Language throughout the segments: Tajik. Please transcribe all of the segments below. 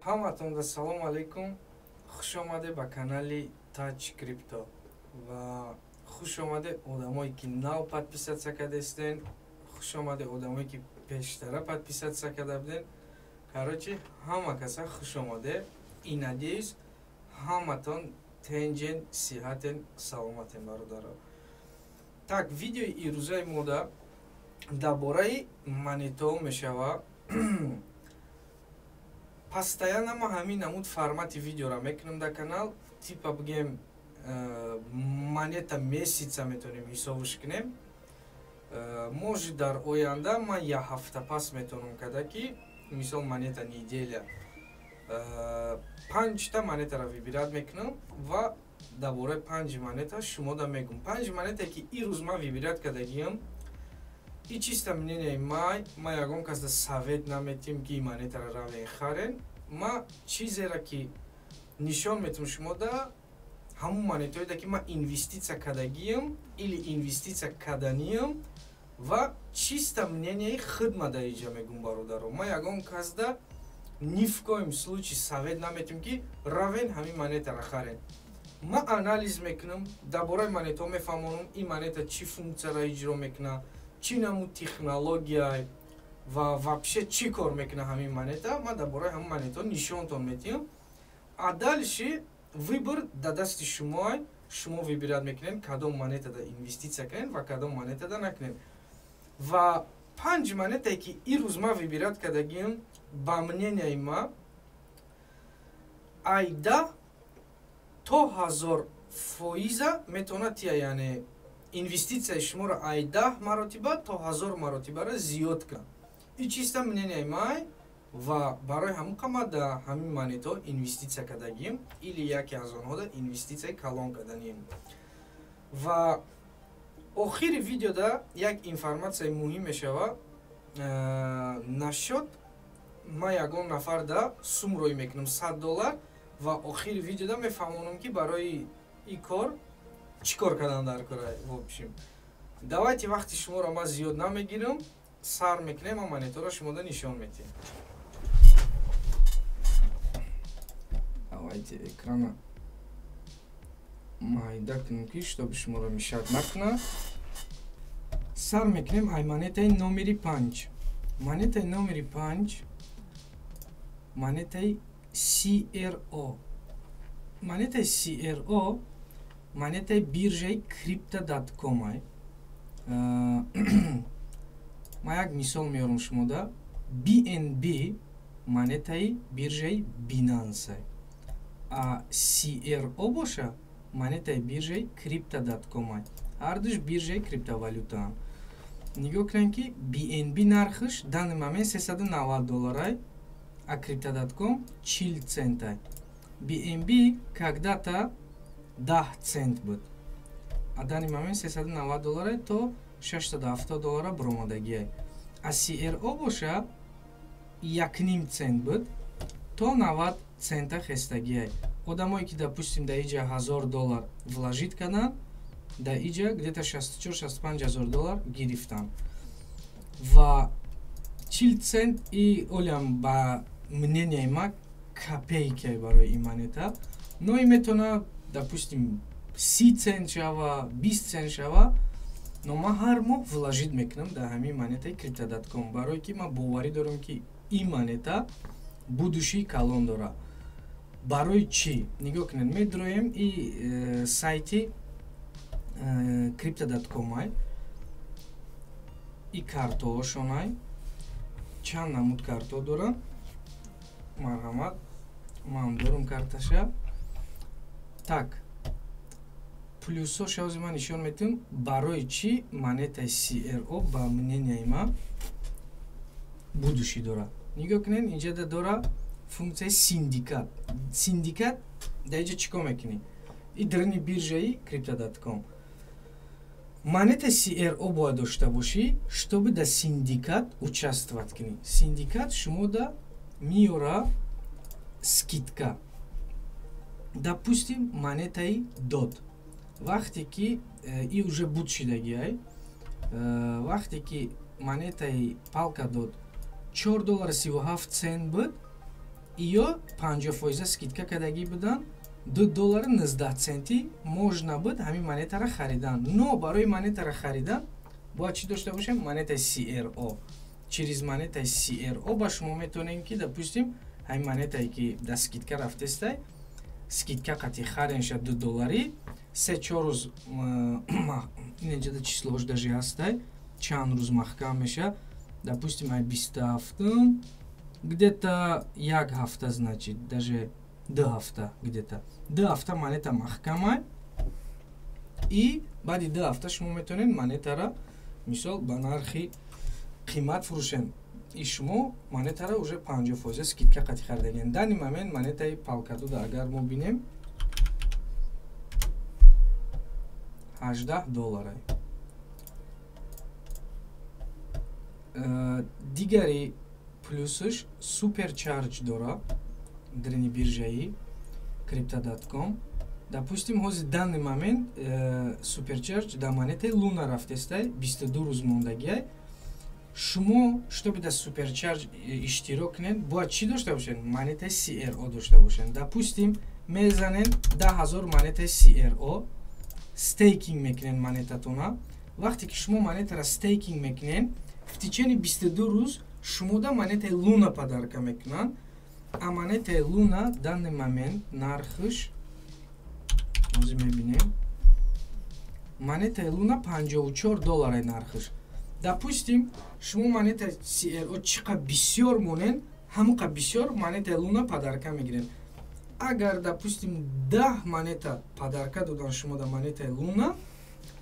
ҳаматонга салом алейкум. Хуш омаде ба канали Touch Crypto ва хуш омаде одамое ки нав подписатсия кардастен. Хуш омаде одамое ки пештара подписатсия карда буден. Короче, ҳама каса хуш омаде. И надеюсь, ҳаматон тенҷен, сиҳатен, саломатен бародаро. Так, видеои ирӯзаи мода дар бораи монето мешава. Постоянно ма ҳамин намуд формати видеора мекунам дар канал. Типа бигем монета месяца метавонем ҳисобш кунем. Может дар оянда ман як ҳафта пас метавонам карда ки мисол монета неделя 5 та монетаро вибират мекунам ва дар бораи 5 монета шумо да мегум. 5 монета ки ирӯз ман вибират кардагиам. И чисто мнение май ягон кас да совет наметим ки монетаро равен харен. Ма чизеро ки нишон метавам шумо да ҳамун монетое да ки ман инвестиция кардагиам или инвестиция карданиам ва чисто мнение хидма да иҷа мегум бародаро. Ма ягон кас да ни в коем случае совет наметим ки равен ҳамин монетаро харен. Ма анализ мекунам, дар бораи монето мефаҳмонам ин монета чӣ функсияро иҷро мекуна, чӣ намуд технология ва вообще чӣ кор мекуна ҳамин монета. Ман дар бораи ҳамин монето нишонтон метиҳам. А дальше выбор дар дасти шумо. Шумо вибират мекунед кадом монета да инвестиция кунед ва кадом монета да накунед. Ва 5 монетае ки ирӯз ман вибират кардагиам, ба мненияи ман айда то 1000% метавонад тия, яъне инвестицияи шуморо айда маротиба то 1000 маротибаро зиёд кунад. И чисто мненияи ман ва барои ҳамун қамат да ҳамин монето инвестиция кардагием или яке аз онҳо да инвестицияи калон карданием. Ва охири видеода як информатсияи муҳим мешава. Насчёт ман ягон нафар да сум рӯй мекунам $100 ва охири видеода мефаҳмонам ки барои ин кор чӣ кор кардан дар кора. В общем, давайте вақти шуморо ман зиёд намегирам, сар мекунем ва монеторо шумо да нишон метиҳем. Давайте экрана майда кунем ки чтобы шуморо мишат накуна. Сар мекунем ай монетаи номери 5. Монетаи номери 5 монетаи CRO. Монетаи CRO монетаи биржаи Crypto.com ай. Ма як мисол меорам шумо да. BNB монетаи биржаи Binance ай. А CRO боша монетаи биржаи Crypto.com ай. Ҳардуш биржаи криптовалютаам. Нигоҳ кунем ки BNB нархаш данный момент $390 ай, а Crypto.com 40 цент ай. BNB когда-то 10 цент буд, а данный момент $390 ай, то $670 бромадаги ай. А CRO боша 1,5 цент буд, то 90 цента хестаги ай. Одамое ки допустим да иҷа $1000 вложит кардан, да иҷа где-то $64-65 ҳазор гирифтан. Ва 40 цент и олям ба мненияи ман копейка барои ин монета. Но и метавона допустим 30 цент шава, 20 цент шава. Но ман ҳар моҳ вложит мекунам дар ҳамин монетаи Crypto.com, барое ки ман боварӣ дорам ки ин монета будушии калон дора. Барои чӣ? Нигоҳ кунед, медроем и сайти Crypto.com ай. И картоошон ай. Чанд намуд карто дорам. Марҳамат, ман дорам карташа. Так, плюсо шавзи ман нишон метавам барои чӣ монетаи CRO ба мненияи ман будушӣ дора. Нигоҳ кунед, инҷа да дора функсияи синдикат. Синдикат да иҷа чӣ кор мекунӣ? И драни биржаи Crypto.com. Монета CRO бояд дошта бошӣ, чтобы да синдикат участвовать кунӣ. Синдикат шумо да миёра скидка. Допустим, монетаи DOT. Вақте ки и уже буд шидаги ай. Вақте ки монетаи Polkadot $4.37 буд, ё 50% скидка кардагӣ буданд, $2.19 можно буд ҳамин монетаро харидан. Но барои монетаро харидан бояд чӣ дошта бошем? Монетаи CRO. Через монетаи CRO ба шумо метавонем ки допустим ҳамин монетае ки да скидка рафтестай, скидка қати харенша $2, 3-4 рӯз инҷода числош даже ҳастай, чанд рӯз маҳкам меша, допустим ай 27 где-то 1 ҳафта, значит даже 2 ҳафта, где-то 2 ҳафта монета маҳкамай, и баъди 2 ҳафта шумо метавонед монетаро мисол ба нархи қимат фурӯшен. И шумо монетаро уже 50% скидка қати хардаген. Дани момент монетаи Polkadot агар мо бинем $18. Дигари плюсш суперчарж дора дрени биржаи Crypto.com. Допустим ҳозир данни момент суперчарж да монетаи Luna рафтестай 22 рӯз мондагиай. Шумо чтобы да суперчарж иштирок кунед, бояд чӣ дошта бошед? Монетаи CRO дошта бошед. Допустим мезанед 10,000 монетаи CRO, стейкинг мекунед монетатона. Вақте ки шумо монетаро стейкинг мекунед, в течение 22 рӯз шумо да монетаи Luna подарка мекунанд. А монетаи Luna данный момент нархш ҳозир мебинем. Монетаи Luna $54 нархш. Допустим шумо монетаи CRO чиқа бисёр монен, ҳамуқа бисёр монетаи Luna подарка мегиред. Агар допустим 10 монета подарка додан шумо да монетаи Luna,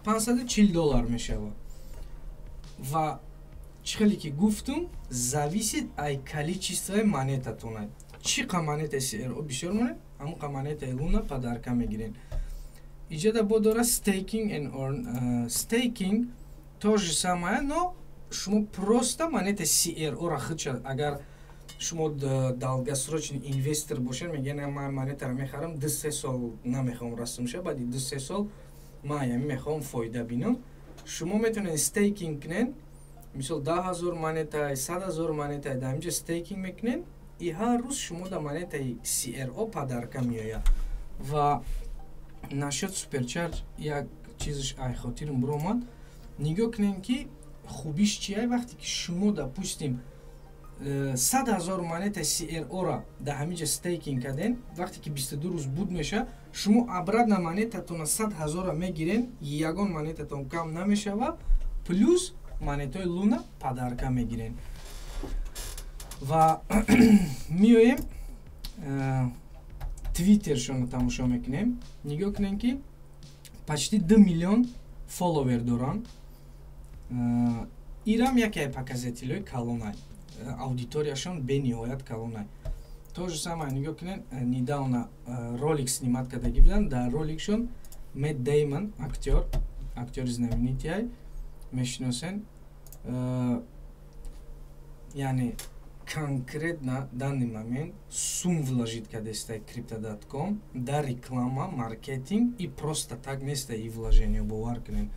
$540 мешава. Ва чихеле ки гуфтум, зависит ай количествои монетатонай. Чиқа монетаи CRO бисёр монет, ҳамуқа монетаи Luna подарка мегиред. Иҷода бо дора staking and earn. Staking то же самое, но шумо просто монетаи CRO-ро худша, агар шумо долгосрочный инвестор бошед, мегӯед ман монетаро мехарам 2-3 сол намехоҳам расм ша, баъди 2-3 сол ман ями мехоҳам фоида бинам. Шумо метавонед стейкинг кунед, мисол 10,000 монета, 100,000 монета да ҳаминҷа стейкинг мекунед, и ҳар рӯз шумо да монетаи CRO падарка меояд. Ва насчёт суперчарж як чизш ай хотирам биромад. Нигоҳ кунем ки хубиш чия, вақте ки шумо допустим 100,000 монетаи CRO-ро да ҳаминҷа стейкинг карден, вақте ки 22 рӯз буд меша, шумо обратно монетатона 100,000-ро мегирен, ягон монетатон кам намешава, плюс монетаи Luna падарка мегирен. Ва меоем Twitterшоно тамошо мекунем. Нигоҳ кунем ки почти 2 миллион фолловер доранд. Ирам яке показателои калонай. Аудиторияшон бениҳоят калонай. То же самое нигоҳ кунем, недавно ролик снимат кардаги буданд. Дар роликшон Мэтт Деймон, актёри знаменитияй, мешиносен. Яъне конкретно данный момент сум вложит кадестай Crypto.com да реклама, маркетинг и просто так нестай и вложение бовар кунем.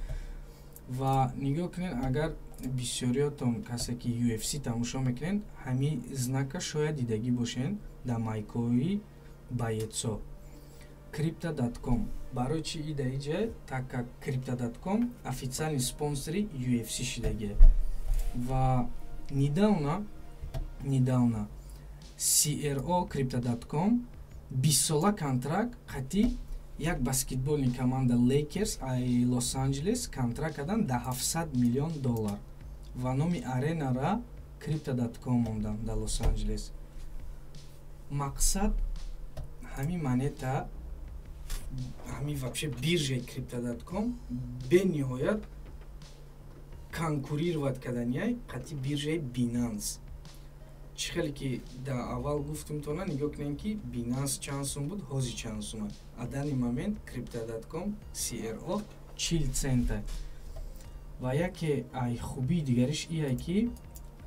Ва нигоҳ кунем, агар бисёриётон касе ки UFC тамошо мекунен, ҳамин знака шояд дидагӣ бошен да майкои байецо. Crypto.com барои чи ида иҷа, так как Crypto.com официальни спонсори UFC шидагия. Ва недавно CRO Crypto.com 20 сола контракт қати як баскетболни команда Lakers ай Лос-Анҷелес контракт кардан да $700 миллион. Ва номи аренара Crypto.com мондан да Лос-Анҷелес. Мақсад ҳамин монета, ҳамин вообще биржаи Crypto.com бениҳоят конкурировать карданияй қати биржаи Binance. Чӣ хеле ки да аввал гуфтум тона, нигоҳ кунем ки Binance чанд сум буд, ҳозир чанд сум аст. А данный момент Crypto.com CRO 40 цента. Ва яке ай хубии дигариш ия ки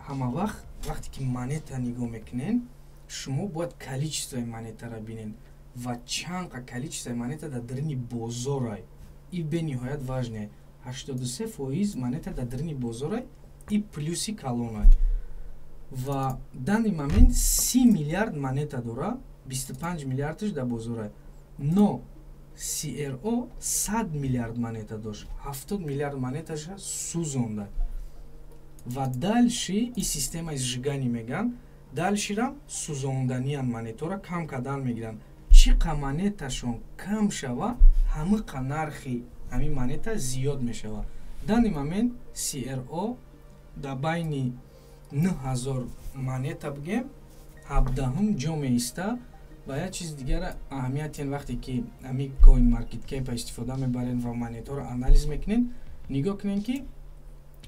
ҳама вақт вақте ки монета нигоҳ мекунен, шумо бояд количествои монетаро бинен ва чанqa количествои монета да дарини бозорай. И бениҳоят важне. 83% монета да дарини бозорай и плюси калонай. ва дани момент 30 миллиард монета дора, 25 миллиардш да бозора. Но CRO 100 миллиард монета дошт, 70 миллиард монеташа сузонда. Ва дальше и система изжигани меган, дальширам сузонданиан монетора кам кадан мегиран. Чиқа монеташон кам шава, ҳамиқа нархи ҳами монета зиёд мешава. Дани момент CRO да байни 9000 монета бигем 17 ҷо меиста. ва як чиз дигара аҳамиятен вақте ки ами coin market cap истифода мебарен ва монетаро анализ мекунен, нигоҳ кунен ки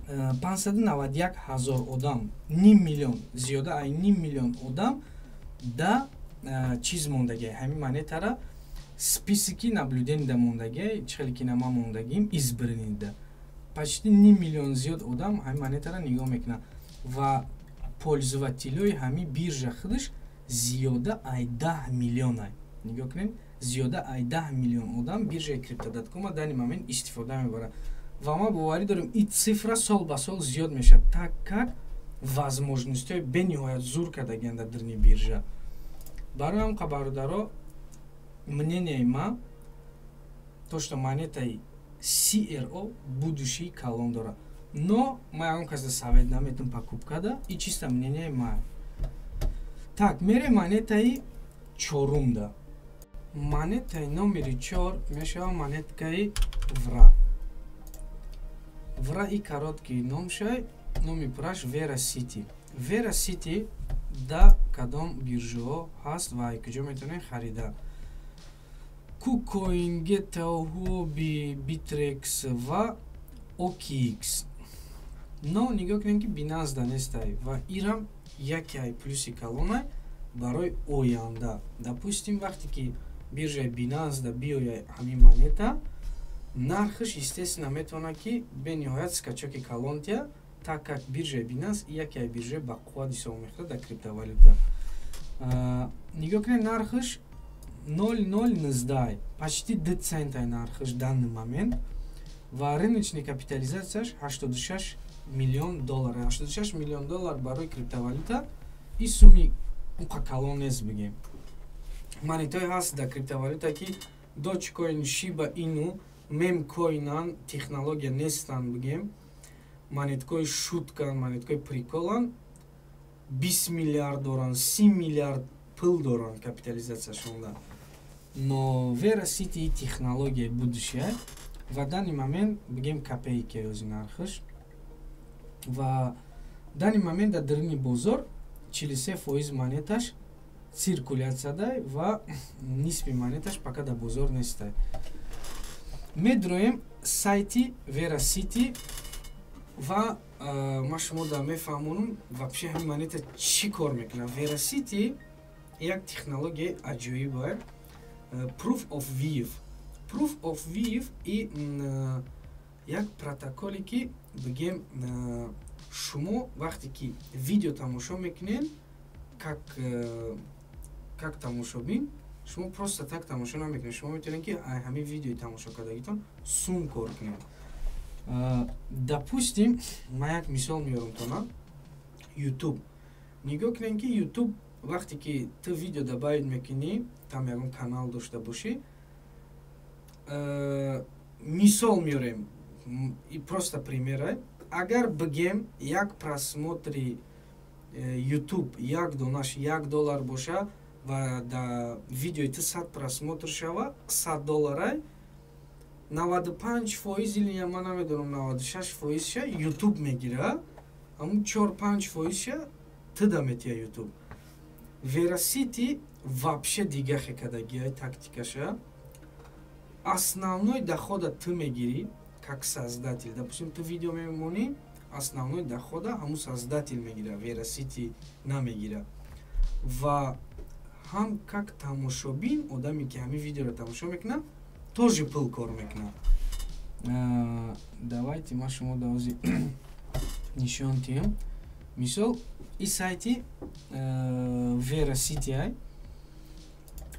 591 000 одам, ним миллион, зиёда ай ним миллион одам да чиз мондагӣ ҳами монетара списики наблюденида мондагӣ, чӣ хеле ки нама мондагим избиринида. Почти ним миллион зиёд одам ҳами монетара нигоҳ мекунад ва пользователои ҳами биржа худаш зиёда ай 10 миллион ай. Нигоҳ кунед, зиёда ай 10 миллион одам биржаи Crypto.com дани момент истифода мебарад. Ва ма боварӣ дорем ин цифра сол ба сол зиёд мешавад, так как возможностиҳои бениҳоят зур кардагианда дарни биржа. Барои ҳамқа бародаро, мненияи ма то, што монетаи CRO будущий калон дорад. Но ма ягон кас да совет наметам покупкада, и чисто мненияи ма. Так, мере монетаи чорумда. Монетаи номери 4 мешава монеткаи VRA. VRA и короткий ном шай, номи пураш VeraCity. VeraCity да кадом биржаҳо ҳаст ва куҷо метавонед харида. KuCoin, Ghetto, Huobi, Bittrex ва OKX. Но нигоҳ кунем ки Binance да нестай ва ирам яке ай плюси калонай барои оянда. Допустим, вақте ки биржаи Binance да биёяй ҳамин монета, нархаш естественно метавонад ки бениҳоят скачоки калон тия, так как биржаи Binance яке ай биржаи ба қувват ҳисоб мехӯрад дар криптовалюта. Нигоҳ кунед, нархаш 0.019, почти 2 цента нархаш данный момент ва рыночная капитализацияш 86 миллион доллар. 86 миллион доллар барои криптовалюта и суми уқа калон нест бигем. Монетаи ҳаст дар криптовалюта ки Dogecoin, Shiba Inu, Memcoin технология нестан бигем. Монеткои шуткан, монеткои приколан 20 миллиард доран, 30 миллиард пул доран капитализацияшонда. Но VeraCity технология будущее ва дани момент бигем копейки ози нархаш. Ва дани момент дар дарини бозор 43% монеташ циркуляциядай ва нисби монеташ пока дар бозор нестай. Медроем сайти VeraCity ва ма шумо да мефаҳмонам вообще ҳамин монета чӣ кор мекунад. VeraCity як технологияи аҷоиб, Proof of Weave. Proof of Weave и як протоколе ки бигем шумо вақте ки видео тамошо мекунед, как тамошобин, шумо просто так тамошо намекунед. Шумо метавонед ки ҳамин видеои тамошо кардагитон сум кор кунед. Допустим, ма як мисол меёрам тона YouTube. Нигоҳ кунед ки YouTube вақте ки ту видео дабайд мекунӣ, там ягон канал дошта бошӣ, мисол меёрем, и просто примерай, агар бигем як просмотри YouTube як донаш $1 боша ва да видеои ту 100 просмотр шава $100, 95% или я намедонам 96% YouTube мегира, аму 4-5% ту да метия YouTube. VeraCity вообще дигаҳе кардагиай тактикаша. Основной дохода ту мегири как создатель. Допустим, ту видео мемонӣ, основной дохода ҳамун создатель мегира, VeraCity намегира. Ва ҳам как тамошобин, одаме ки ҳамин видеоро тамошо мекунад, тоже пул кор мекунад. Давайте ма шумо да ози нишон тиҳам. Мисол, и сайти VeraCity ай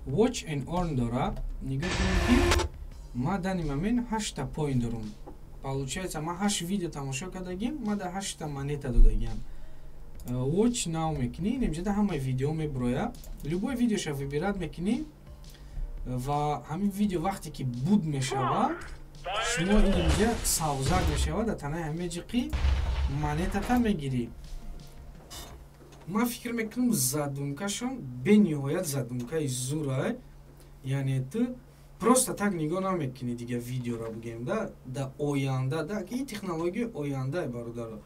Watch and Earn дора. Нигоҳ кунед ки ма дани момент 8 поинт дорам. Получается, ма 8 видео тамошо кардагим, ма да 8 монета додагиам. watch now мекунӣ, инҷода ҳамаи видео меброя. Любой видеоша выбират мекунӣ ва ҳамин видео вақте ки буд мешава, шумо инҷа савзак мешава дар танаи ҳамин ҷиқи монетата мегирӣ. Ман фикр мекунам задумкашон бениҳоят задумкаи зурай, яъне ту просто так нигоҳ намекунӣ дига видеоро бугем да оянда, да ин технологияи ояндаи бародаро.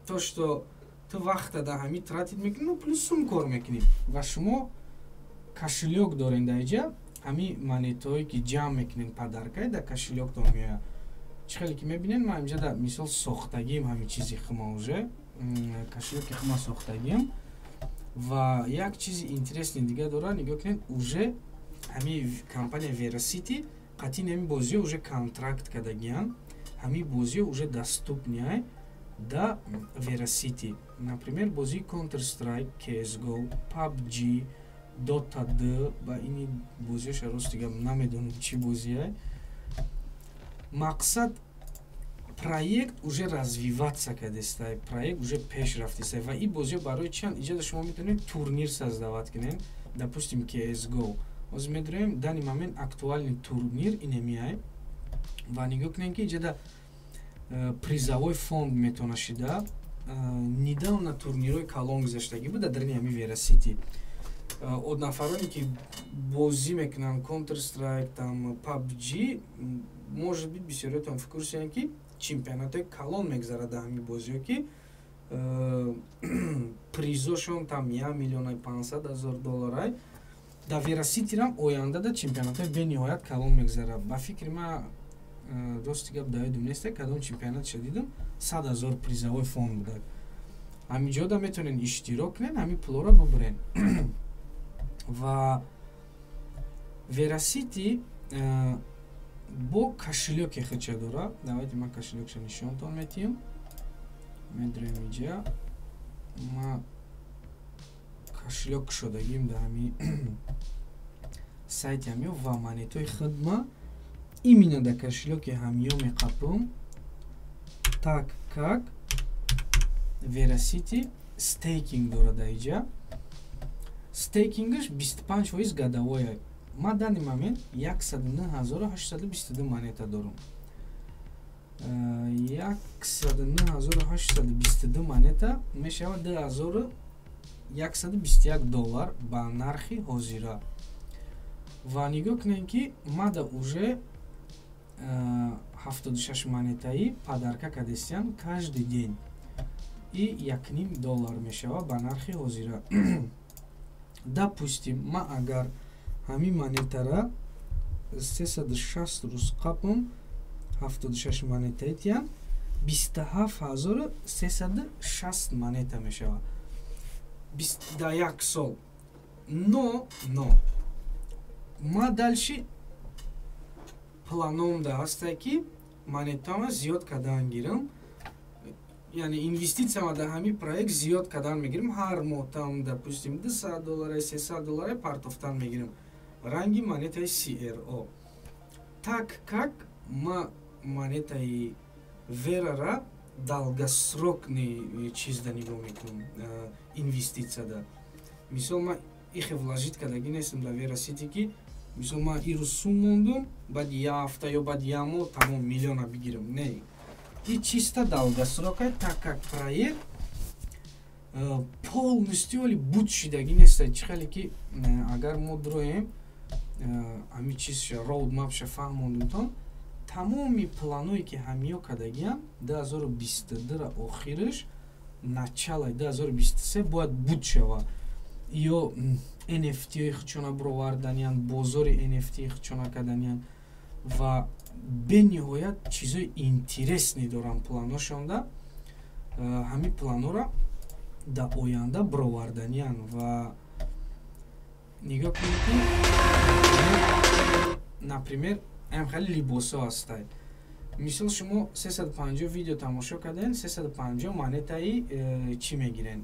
То што ту вақта да ҳамин тратит мекунӣ, плюсум кор мекунӣ ва шумо кошелёк дорен дар инҷа, ҳамин монетаҳое ки ҷамъ мекунен падаркай да кошелёктон меояд. Чӣ хеле ки мебинен, ман инҷа да мисол сохтагием ҳамин чизи хима уже кошелёки хима сохтагием ва як чизи интересни дига дора, нигоҳ кунед, уже ҳамин компания Veracity қатъи ҳамин бозиҳо уже контракт кардагиян, ҳамин бозиҳо уже доступнияй да Veracity. Например, бозии Counter-Strike, CSGO, PUBG, Dota 2 ба ини бозиҳоша рост дига намедонам чӣ бозияй. Мақсад проект уже развиваться кардестай, проект уже пеш рафтестай ва ин бозиҳо барои чанд иҷода шумо метавонед турнир создават кунед, допустим CSGO. Ҳозир медонем дани момент актуальный турнир ине меай ва нигоҳ кунем ки иҷода призовой фонд метавона шида. Недавно турнирои калон гузаштагӣ буда дар ҳамин Veracity. Од нафароне ки бозӣ мекунанд Counter-Strike, там PUBG, может бит бисёриятон фикр кунанд ки чемпионатои калон мегзарад дар ҳамин бозиҳо ки призошон там 1 миллион 500 000 долларай. Дар Veracity рам оянда да чемпионатои бениҳоят калон мегзарад. Ба фикри ман рости гап даёдум нест, кадом чемпионат шадидум 100 000 призовой фонд буда. Ҳаминҷо да метавонен иштирок кунен, ҳамин пулора бубурен. Ва Veracity бо кошелёки худша дора. Давайте ман кошелёкша нишонтон метиҳам. Медрем иҷа ма кошелёк кушодагим да ҳамин сайти ҳамиё ва монетаи хидма именно да кошелёки ҳамиё меқапум. Так как Veracity стейкинг дора да иҷа. Стейкингаш 25% гадавояй. Ма дани момент 109822 монета дорам. 109822 монета мешавад 2121 доллар ба нархи ҳозира. Ва нигоҳ кунем ки мада уже 76 монетаи падарка кардестиян каждый день и 1,5 доллар мешавад ба нархи ҳозира. Допустим, ма агар ҳамин монетара 360 рӯз қапам 76 монетаитиян 27360 монета мешавад дар як сол. Но ма дальши планом да ҳастай ки монетама зиёд кардан гирам, яъне инвеститсияма дар ҳамин проект зиёд кардан мегирем. Ҳар моҳ там допустим 200 доллар 300 доллар партофтан мегирем ранги монетаи CRO. Так как ма монетаи Verara долгосрокный чиз да нигоҳ мекунам, инвеститсия да. Мисол ма ихе вложит кардаги нестам дар Veracity ки мисол ма ирӯз сум мондум, баъди як ҳафта ё баъди як моҳ тамом миллиона бигирам. Не, и чисто долгосрокай, так как проект полностью али буд шидаги неста. Чӣ хеле ки агар мо дроем ҳамин чизша роудмапша фаҳмондумтон, тамоми планое ки ҳамиё кардагиам 2022 охираш началаи 2023 бояд буд шава. Ё NFT-ҳои худшона бироварданиян, бозори NFT худшона карданиян ва бениҳоят чизои интересни дорам планошонда. Ҳамин планора дар оянда бироварданиян ва нигоҳ кунед ки например хеле либосо ҳастай. Мисол шумо 350 видео тамошо карден, 350 монетаи чӣ мегирен?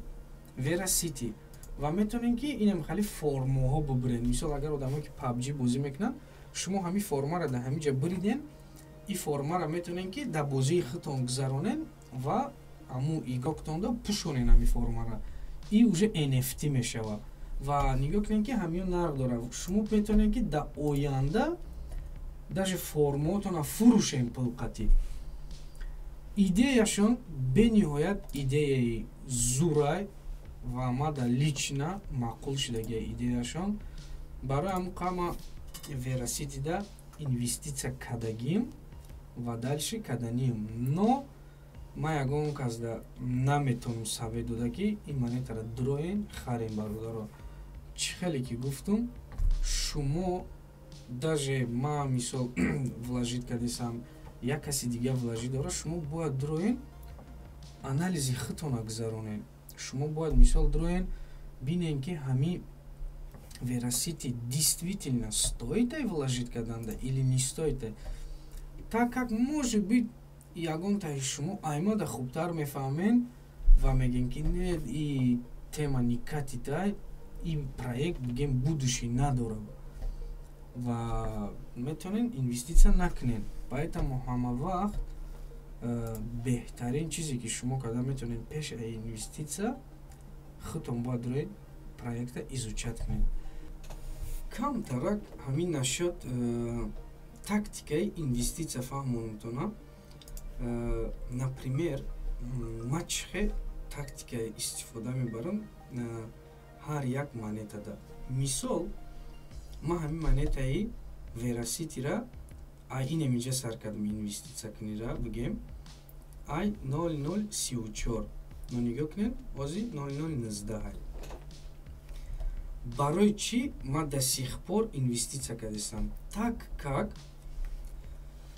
Veracity. Ва метавонем ки инам хеле формаҳо бубурен. Мисол агар одамое ки PUBG бозӣ мекунанд, шумо ҳамин формаро дар ҳамин ҷа буриден, ин формаро метавонем ки дар бозии худтон гузаронен ва аму игро кутонда пушонен ами формара и уже NFT мешава ва нигоҳ кунед ки ҳамин нарх дора. Шумо метавонед ки дар оянда даже формотона фурӯшем пулқатӣ. Идеяшон бениҳоят идеяи зурай ва мада лична маъқул шудаги идеяшон. Барои ҳамуқа ма вераситида инвеститсия кардагим ва дальше карданем. Но ма ягон казда наметонам сабед дода ки ин монетаро дроен харем бародаро. Чӣ хеле ки гуфтум, шумо даже ма мисол влажид кардесам, як каси дига влажид дора, шумо бояд дроен анализи худтона гузаронед. Шумо бояд мисол дроен бинен ки ҳами верасити действительно стоит вложить карданда или не стоит. Так как может быть ягон таи шумо аймада хубтар мефаҳмен ва мегем ки не и тема никатитай ин проект бигем будущий надора ва метавонен инвестиция накунен. Поэтому ҳама вақт беҳтарин чизе ки шумо карда метавонед пеш аз инвестиция худтон бояд рӯи проекта изучат кунед. Камтарак ҳамин насход тактикаи инвестиция фаҳмонатона. Например, ма чӣ тактикаи истифода мебарам ҳар як монетада. Мисол, ма ҳамин монетаи вераситира ай инемиҷа сар кардам инвестиция кунира бигем ай 0034 но нигоҳ кунед ози 0019. Барои чӣ ма до сих пор инвестиция кардесам? Так как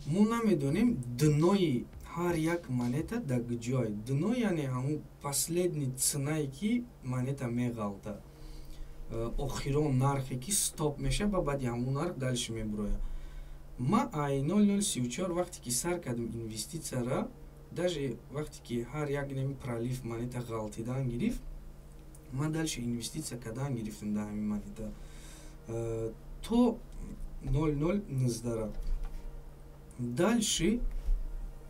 мо намедонем днои ҳар як монета да куҷой. Дно яъне ҳамун последни ценае ки монета меғалта. Охирон нархе ки стоп меша ва баъди ҳамун нарх дальше меброя. Ма ай 0034 вақте ки сар кардам инвестицияра, даже вақте ки ҳар як неми пролив монета ғалтидан гирифт, ма дальше инвестиция кардан гирифтам дар ҳамин монета то 0019. Дальше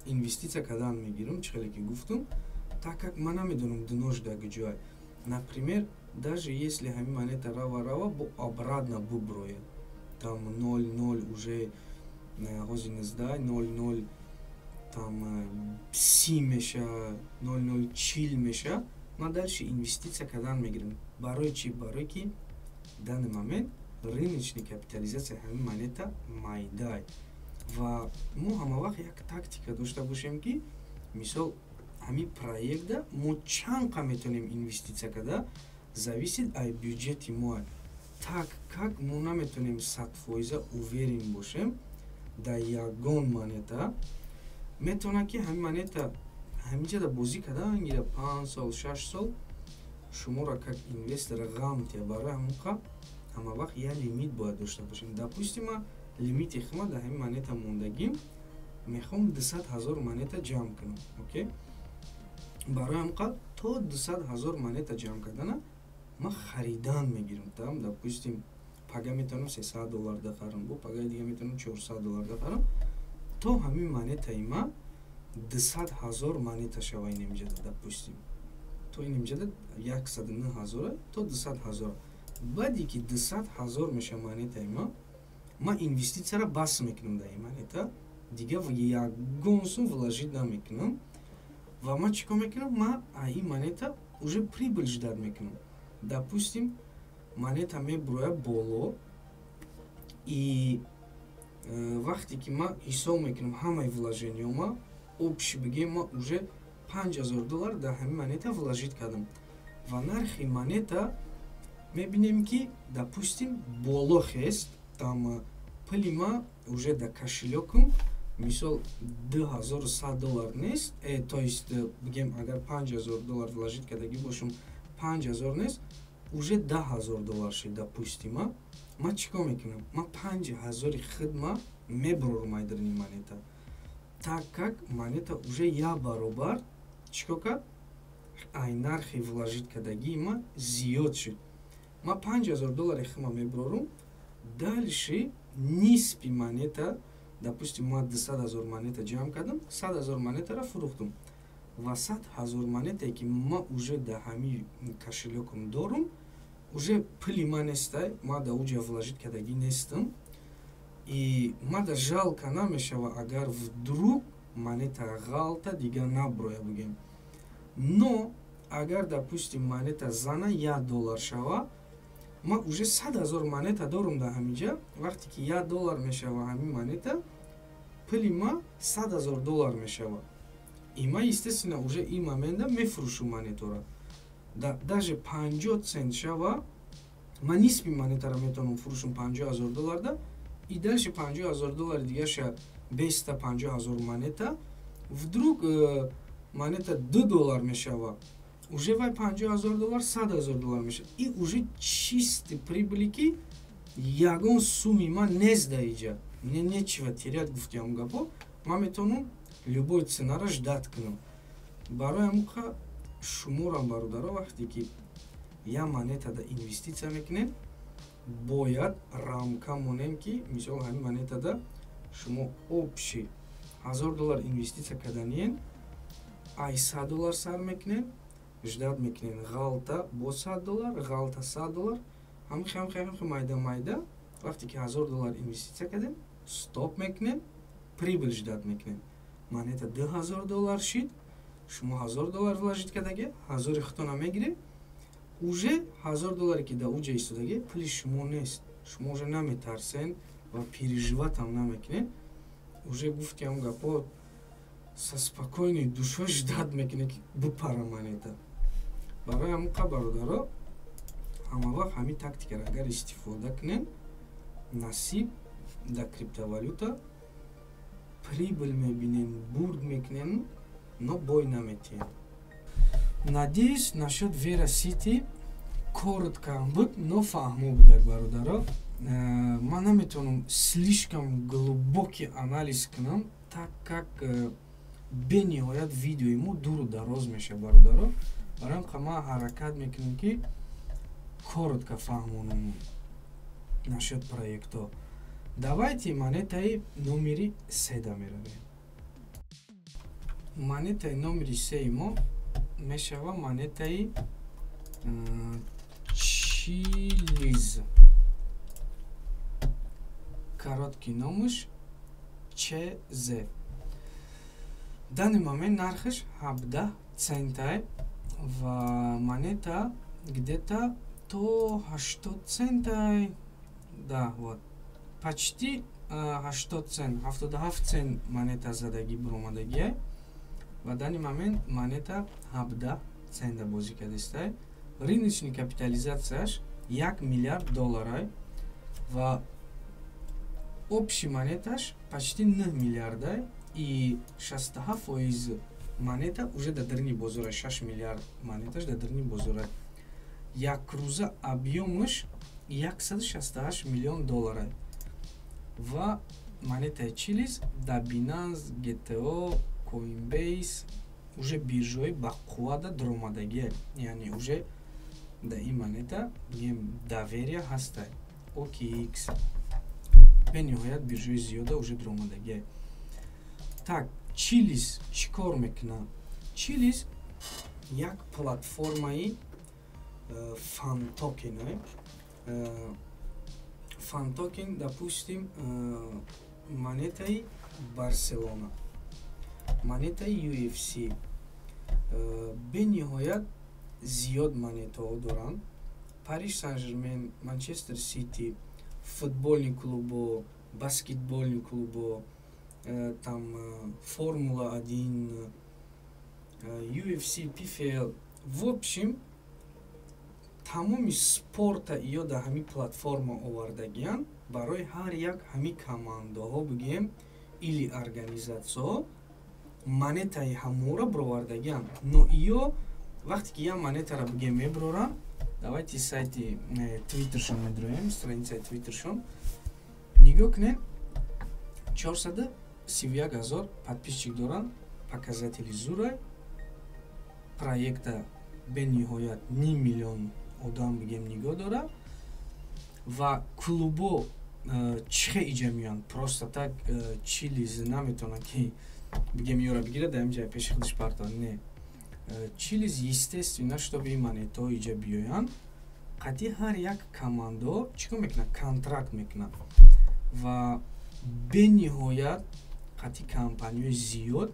инвестиция кардан мегирам, чӣ хеле ки гуфтум, так как ма намедонам днош да куҷои. Например, даже если ҳамин монета рава бо обратно буброя, там 00 уже ҳози 19, 00 там 30 меша, 0040 меша, ма дальше инвестиция кардан мегирам. Барои чӣ? Барои ки дар момент рыночная капитализация ҳамин монета майдай. Ва мо ҳама вақт як тактика дошта бошем ки мисол ҳамин проектда мо чанқа метавонем инвестиция карда, зависит аз бюджети мо. Так как мо наметавонем 100% уверен бошем дар ягон монета, метавонад ки ҳамин монета ҳаминҷада бозӣ кардан гира 5 сол 6 сол шуморо как инвестора ғам тия. Барои ҳамуқа ҳама вақт як лимит бояд дошта бошем. Допустим, ма лимити хима дар ҳамин монета мондагим, мехоҳам 200 000 монета ҷамъ кунам. Окей? Барои ҳамуқа то 200 000 монета ҷамъ кардана ма харидан мегирам. Там допустим пага метавонам $300 дахарам, бо пагаи дига метавонам $400 дахарам, то ҳамин монетаи ма 200 000 монета шава ин имҷада. Допустим то ин имҷада 109 000 то 200 000. баъди ки 200 000 меша монетаи ма инвестицияра бас мекунам дар ин монета, дига ягон сум вложить намекунам ва ма чӣ кор мекунам? Ма аз ин монета уже прибыль ждат мекунам. Допустим, монета меброя боло и вақте ки ма ҳисоб мекунам ҳамаи вложениёма, общ бигем ма уже $5000 дар ҳамин монета вложит кардам ва нархи монета мебинем ки допустим боло хест, там пули ма уже дар кошелёкам мисол $2100 нест, то есть бигем агар $5000 вложит кардаги бошам, 5000 нест, уже $10000 шид. Допустим, ма чӣ кор мекунам? Ма 5000 худ ма меброрам дар ин монета, так как монета уже як баробар чӣ кор кард? Ай нархи вложит кардагии ма зиёд шуд. Ма $5000 худ ма меброрам, дальше нисби монета, допустим, ма 200 000 монета ҷамъ кардам, 100 000 монетаро фурӯхтам. ва 100 000 монетае ки ма уже да ҳами кошелёкам дорум уже пули ма нестай, ма да уҷа вложит кардагӣ нестам и ма да жалка намешава агар вдруг монета ғалта дигар наброя бугем. Но агар допустим монета зана $1 шава, ма уже 100 000 монета дорум да ҳамиҷа. Вақте ки $1 мешава ҳами монета, пули ма $100,000 мешава. И ма естественно уже и момента мефурӯшум монетора. Даже 50 цент шава, ма нисби монетара метавонам фурӯшум $50,000 да, и дальше $50,000 дигар ша беста 50,000 монета. Вдруг монета $2 мешава, уже вай $50,000 $100,000 мешава. И уже чисти прибыли ки ягон суми ма нест да иҷа. Мне нечего терять, гуфтиам гапо. Ма метавонам любой ценара ждат кунам. Барои ҳамуқа шуморам бародаро, вақте ки я монета да инвестиция мекунем, бояд рамка монем ки мисол ҳами монета да шумо общий $1,000 инвестиция карданиен, ай $100 сар мекунем, ждат мекунем ғалта бо $100, ғалта $100, ҳамихи майда, вақте ки $1,000 инвестиция кардем, стоп мекунем, прибыл ждат мекунем. Монета $2,000 шид, шумо $1,000 вложит кардаге, 1000 хитона мегире, уже $1,000 ки да уҷа истодаге, пули шумо нест. Шумо уже наметарсен ва переживатам намекунед. Уже гуфтиам гапо со спокойной душой ждат мекунед ки бупара монета. Барои ҳамуқа бародаро, ҳама вақт ҳами тактикаро агар истифода кунем, насиб да криптовалюта прибыль мебинем, бурд мекунем, но бой наметием. Надеюсь, насчет Vera City коротко буд, но фаҳмо будак бародаро. Ман наметавонам слишком глубокий анализ кунам, так как бениҳоят видеои мо дуру дароз меша бародаро. Барои ҳам ма ҳаракат мекунем ки коротко фаҳмонам насчет проекто. Давайте монетаи номери 3 да меравем. Монетаи номери 3 мо мешава монетаи Chiliz. Короткий номуш ЧЗ. В данный момент нархаш 17 центов. В монета где-то то 80 центов. Да, вот. Почти 80 цент. 77 цент монета задаги бромадаги. В данный момент монета 17 цента бози кадистай. Рыночная капитализация $1 миллиард. В общей монеташ почти 0 миллиарда. И 67% монета уже до дрни бозора 6 миллиард монеташ до дрни бозора. Як рӯза объемаш $168 миллион. В монета Chiliz да Binance, GTO, Coinbase уже биржои ба қуввата дромадаги, яъни уже да ин монета бигем доверия ҳастай. OKX бениҳоят биржои зиёда уже дромадаги. Так, Chiliz чӣ кор мекунад? Chiliz як платформаи фан-токен. Фан-токен, допустим, монетаи Барселона, монетаи UFC, бениҳоят зиёд монетаҳо доранд. Париж Сан-Жермен, Манчестер Сити, футболни клубо, баскетболни клубо, там Формула 1, UFC, PFL. В общем, тамоми спорта ё да ҳами платформа овардагиян барои ҳар як ҳами командаҳо бигем или организатсияҳо монетаи ҳамора бировардагиян. Но ё вақте ки я монетара бигем меброрам, давайте сайти Twitterшон медроем, страницаи Twitterшон нигоҳ кунем, 431 000 подписчик доранд, показатели зурай, проекта бениҳоят 1 миллион одам бигем нигоҳ дора ва клубо чихе иҷа меёянд. Просто так Chiliz наметавонад ки бигем ёра бигира да ҳамин ҷай пеши худаш партон не чилиз естественно чтобы ин монетаҳо иҷа биёянд қатъи ҳар як командо чӣ кор мекунад контракт мекунад ва бениҳоят қатъи компаниёи зиёд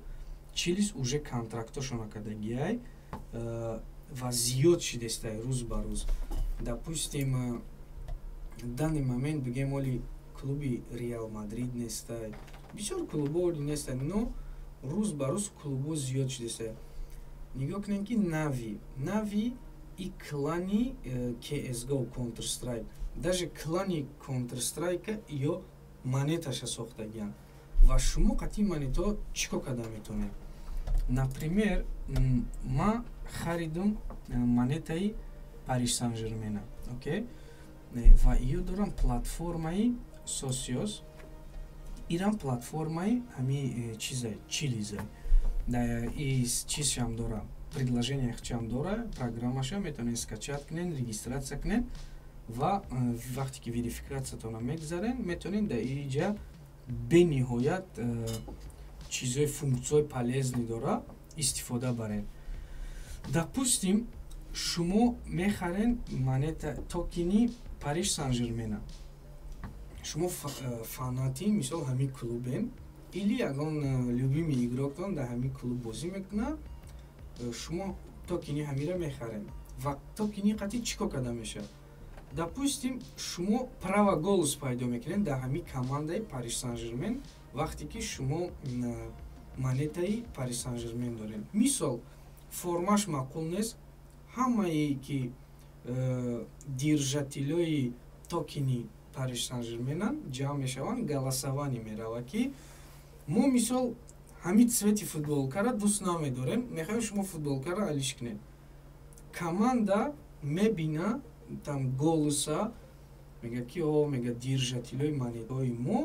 чилиз уже контрактошона кардагиай ва зиёд шидестай рӯз ба рӯз допустим дани момент бигем оли клуби Реал Мадрид нестай бисёр клубҳо оли нестай но рӯз ба рӯз клубҳо зиёд шидестай нигоҳ кунем ки нави и клани CSGO Counter Strike даже клани Counter Strike ё монеташа сохтагиянд ва шумо қатъи монетаҳо чӣ кор карда метавонед например ман харидам монетаи Париж Сан-Жермена окей ва ё дорам платформаи Socios ирам платформаи ҳами чизай чилизай да и чизшам дора предложенияшам дора программаша метавонед скачат кунед регистратсия кунед ва вақте ки верификатсиятона мегзарен метавонед да иҷа бениҳоят чизои функсияҳои полезни дора истифода баред допустим шумо мехарен монета токени Париж Сан-Жермена шумо фанати мисол ҳамин клубен или ягон любими игроктон дар ҳамин клуб бозӣ мекунад шумо токени ҳамира мехарен ва токени қатъи чӣ кор карда мешавад допустим шумо права голос пайдо мекунед дар ҳамин командаи Париж Сан-Жермен вақте ки шумо монетаи Париж Сан-Жермен доред мисол формаш маъқул нест ҳамае ки держателои токени Париж Сан-Жермена ҷамъ мешаванд галасавани мерава ки мо мисол ҳамин цвети футболкара дӯст намедорем мехоҳем шумо футболкара алиш кунед команда мебина там голоса мега ки мега держателои монетаҳои мо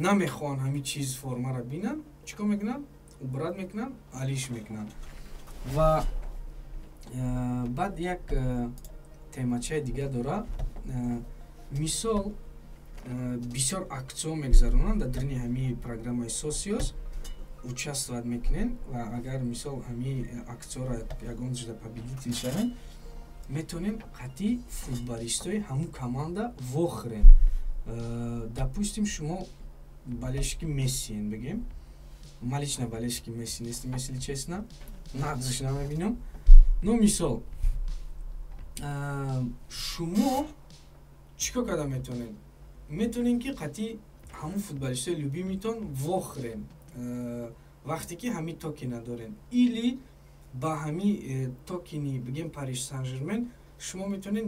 намехоҳанд ҳамин чиз формара бинанд чӣ кор мекунанд убрат мекунанд алиш мекунанд ва баъд як темачаи дига дора мисол бисёр аксиё мегзаронанд дар дарини ҳамин программаи Socios участвовать мекунен ва агар мисол ҳамин аксиёра ягон ҷида победитель шавен метавонем қатъи футболистои ҳамун команда вохӯрем допустим шумо болельщики Мессиен бигем ман лично болельщики Месси нестем если честно нағзаш намебинам но мисол шумо чӣ кор карда метавонем ки қатъи ҳамун футболистои любимитон вохӯрем вақте ки ҳамин токена дорем или ба ҳамин токени бигем Париж Сан-Жермен шумо метавонед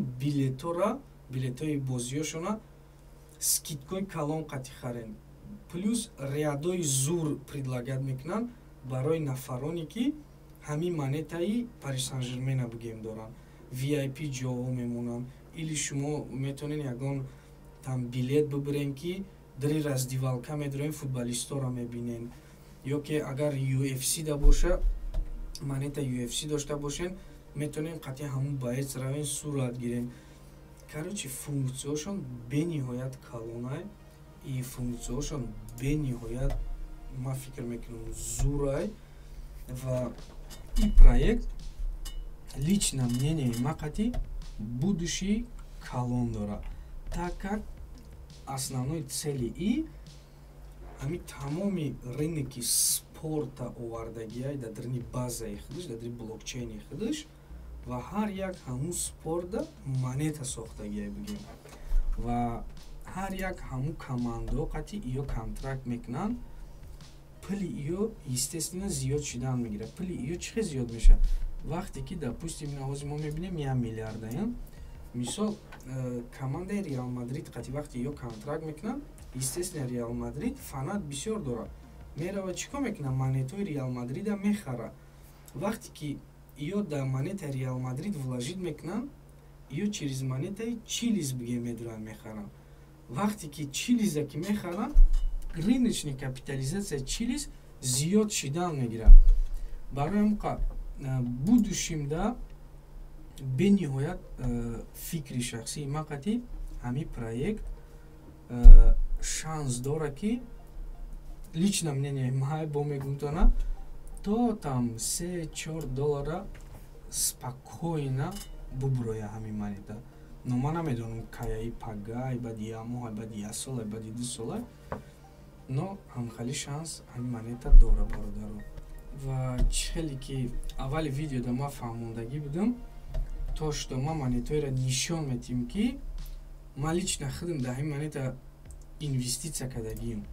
билетои бозиёшона скидкои калон қатъи харен плюс рядои зур предлагат мекунанд барои нафароне ки ҳамин монетаи Париж Сан-Жермена бигем доранд VIP ҷоҳо мемонанд или шумо метавонед ягон там билет бибирен ки дари раздевалка медорем футболистора мебинен ё ки агар UFC да боша монета UFC дошта бошен метавонем қатъи ҳамун боец равен сурат гирем короче функсияшон бениҳоят калонай и функсияшон бениҳоят ман фикр мекунам зурай ва ин проект лично мнение ма қатъи будущий калон дора так как основной цели и ҳамин тамоми рынки спорта овардагиай дар дарини базаи худаш дар дарини блокчейни худаш ва ҳар як ҳамун спорта монета сохтагиай бигем ва ҳар як ҳамун командо қатъи иё контракт мекунанд пули иё естественно зиёд шидан мегирад пули иё чӣ хел зиёд мешавад вақте ки допустим ҳозир мо мебинем 1 миллиардаям мисол командаи Реал Мадрид қатъи вақте иё контракт мекунанд естественно Реал Мадрид фанат бисёр дорад мерава чӣ кор мекунад монетаи Реал Мадрида мехара вақте ки иё дар монетаи Реал Мадрид вложит мекунанд иё через монетаи чилиз бигем медоранд мехаранд вақте ки чилиза ки мехаранд рыночная капитализация чилиз зиёд шидан мегирад барои ҳамқа будущимда бениҳоят фикри шахсии ман қатъи ҳамин проект шанс дора ки лично мнение мое бо мегумтона то там $3-4 спокойно буброя ҳамин монета. Но ман намедонам каяи пагай бади ямоҳ бади як сола бади 2 сола, но ҳамхали шанс ҳамин монета дора бародаро. ва чӣ хеле ки аввали видеода ман фаҳмондагӣ будам, то что ма монетаеро нишон метим ки ман лично худам дар ҳамин монета инвестиция кардагим.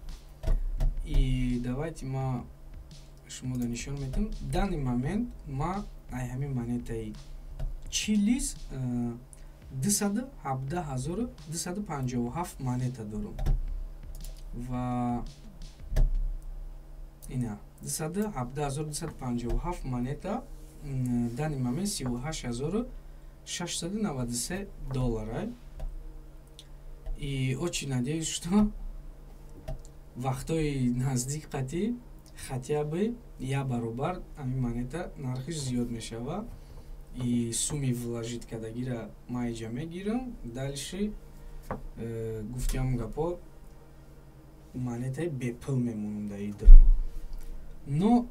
И давайте ма шумода нишон метим. В данный момент ма ай ҳамин монетаи чилис 217,257 монета дорам. Ва ина 217,257 монета в данный момент $38,693. И очень надеюсь, что вақтои наздик қати хотя бы я баробар ҳамин монета нархиш зиёд мешава и сумми вложит кардагира ма иҷа мегирам. Дальше гуфтиам гапо монетаи бепул мемонам дар идрам. Но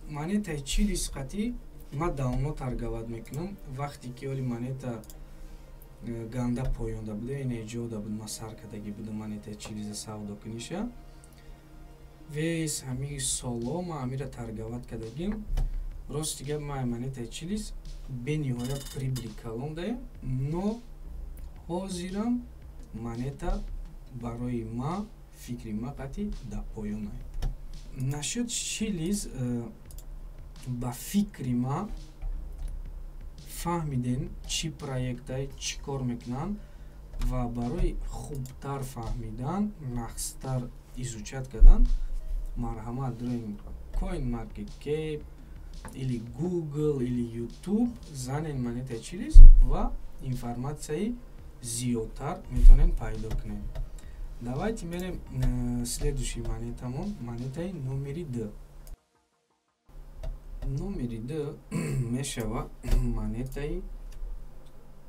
монетаи чилис қати ма давно тарговат мекунам. вақте ки оли монета ганда поёнда буда, ин эҷода буд, ма сар кардагӣ буда монетаи чилиса савдо куниша. Вес ҳамин соло ма ҳамира тарговат кардагим. Рости гап ма монетаи чилис бениҳоят прибыли калон даем, но ҳозирам монета барои ма фикри ма қати дар поён аст. Насчёт чилис ба фикри ма фаҳмидем чӣ проектае чӣ кор мекунанд ва барои хубтар фаҳмидан, нақстар изучат кардан марҳамат дорем CoinMarketCap или Google или YouTube занен монетаи чилис ва информатсияи зиёдтар метавонем пайдо кунем. Давайте мерем следующий монетамон, монетаи номери 2. Номери 2 мешава монетаи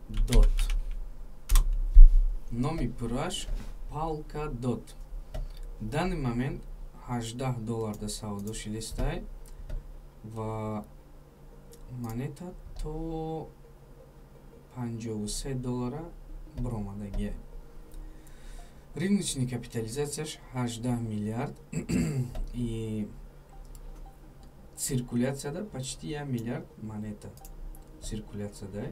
DOT. Номи пураш Polkadot. В данный момент $18 да савдо шидестай ва монета то $53 бромадагия. Рыночная капитализация 18 миллиард и циркуляция да почти 1 миллиард монета. Циркуляция да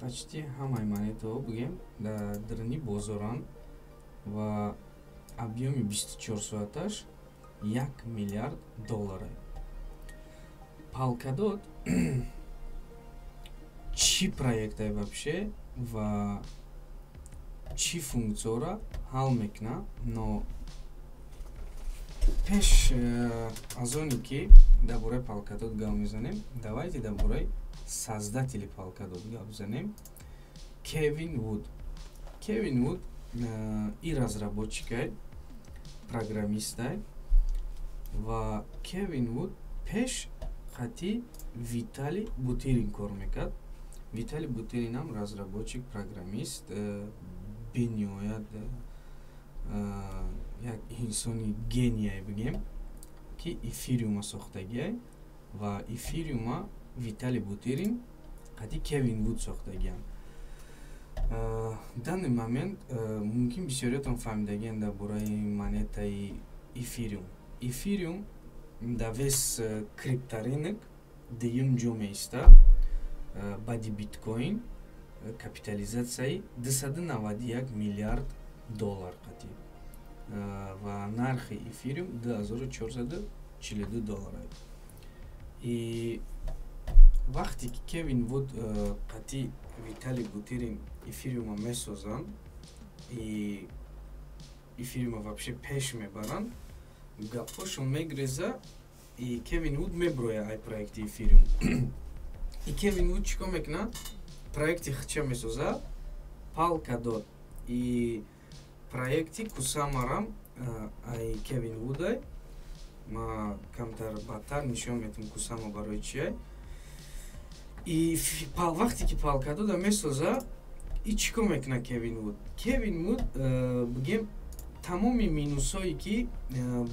почти ҳамаи монетаҳо бигем дар драни бозоран ва объеми 24 соаташ $1 миллиард. Polkadot чӣ проектае вообще ва чӣ функсияро ҳал мекунад, но пеш аз оне ки дар бораи Polkadot гап мезанем, давайте дар бораи создатели Polkadot гап занем. Кевин Вуд. Кевин Вуд и разработчикай, программистай ва Кевин Вуд пеш қати Виталий Бутерин кор мекард. Виталий Бутерин ҳам разработчик, программист, бениҳоят як инсони гения бигем ки эфириума сохтагиай ва эфириума Виталий Бутерин қати Кевин Вуд сохтагиам. В данный момент мумкин бисёриятон фаҳмидагиан дар бораи монетаи эфириум. Эфириум дар вес крипторынок дуюм ҷо меиста баъди биткоин. Капитализацияи $291 миллиард қати ва нархи эфириум $2442. И вақте ки Кевин Вуд қати Виталий Бутерин эфириума месозанд и эфириума вообще пеш мебаранд, гапҳошон мегреза и Кевин Вуд меброя ай проекти эфириум. И Кевин Вуд чӣ кор мекунад? Проекти хича месозад Polkadot и проекти кусамарам ай Кевин Вудай. Ма камтар баттар нишон метим кусама барои чиай. И вақте ки Polkadot месозад и чӣ кор мекунад Кевин Вуд? Кевин Вуд бигем тамоми минусҳое ки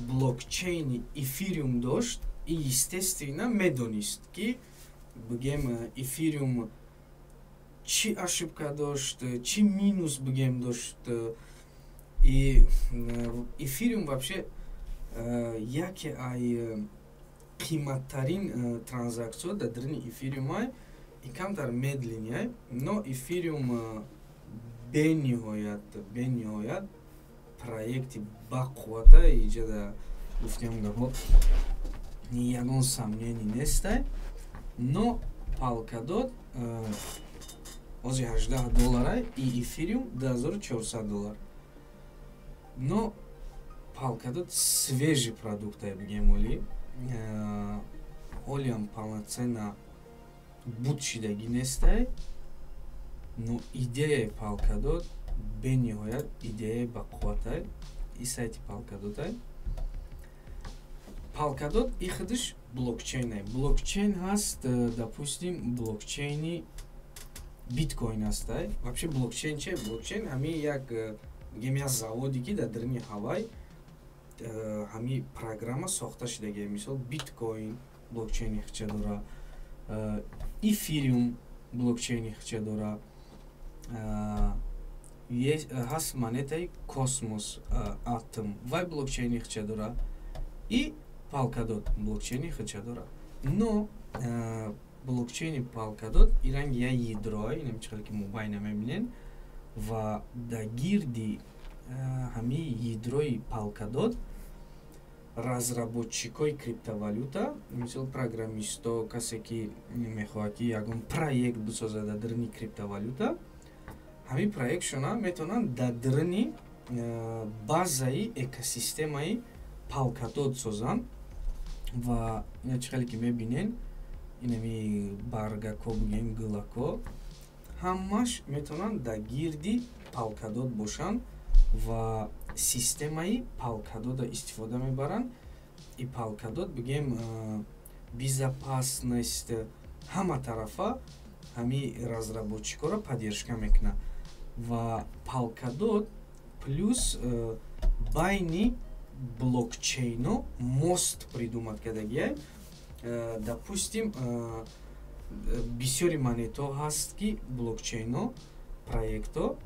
блокчейни эфириум дошт, и естественно медонист ки бигем эфириум чӣ ошибка дошт, чӣ минус бигем дошт. И эфириум вообще яке ай қиматтарин транзаксия дар дарини эфириум и камтар медлений, но эфириум бениҳоят проекти бақуввата иҷада гуфтем гапо ягон сомнений нестай, но Polkadot ози $18 и эфириум $2400. Но Polkadot свежий продукт бигем оли олиам полноценно буд шидаги нестай, но идеяи Polkadot бениҳоят идеяи бақувватай. И сайти Polkadot Polkadot и худаш блокчейн. Блокчейн ҳаст, допустим, блокчейни биткоин ҳастай. Вообще блокчейн че? Блокчейн ҳами як бигем як заводи ки дар дарини ҳавай ҳами программа сохта шудаги. Мисол биткоин блокчейни хича дора, эфириум блокчейни хича дора, ҳаст монетаи космос атом вай блокчейни хича дора и Polkadot блокчейни хича дора. Но блокчейни Polkadot иранги я ядрои намчхали ки мобайна мебинен ва да гирди ҳами ядрои Polkadot разработчикои криптовалюта, мисол программисто, касе ки мехоҳад ки ягон проект бисозад дар дарини криптовалюта, ҳами проектшона метавонанд дар дарини базаи экосистемаи Polkadot созанд ва ина чӣ хеле ки мебинен инами баргако бигем гӯлако ҳамаш метавонанд дар гирди Polkadot бошанд ва системаи Polkadot истифода мебаранд. И Polkadot бигем безопасность ҳама тарафа ҳами разработчикоро поддержка мекунад. Ва Polkadot плюс байни блокчейно мост придумад кардагия. Допустим, бисёри монето ҳаст ки блокчейно проекто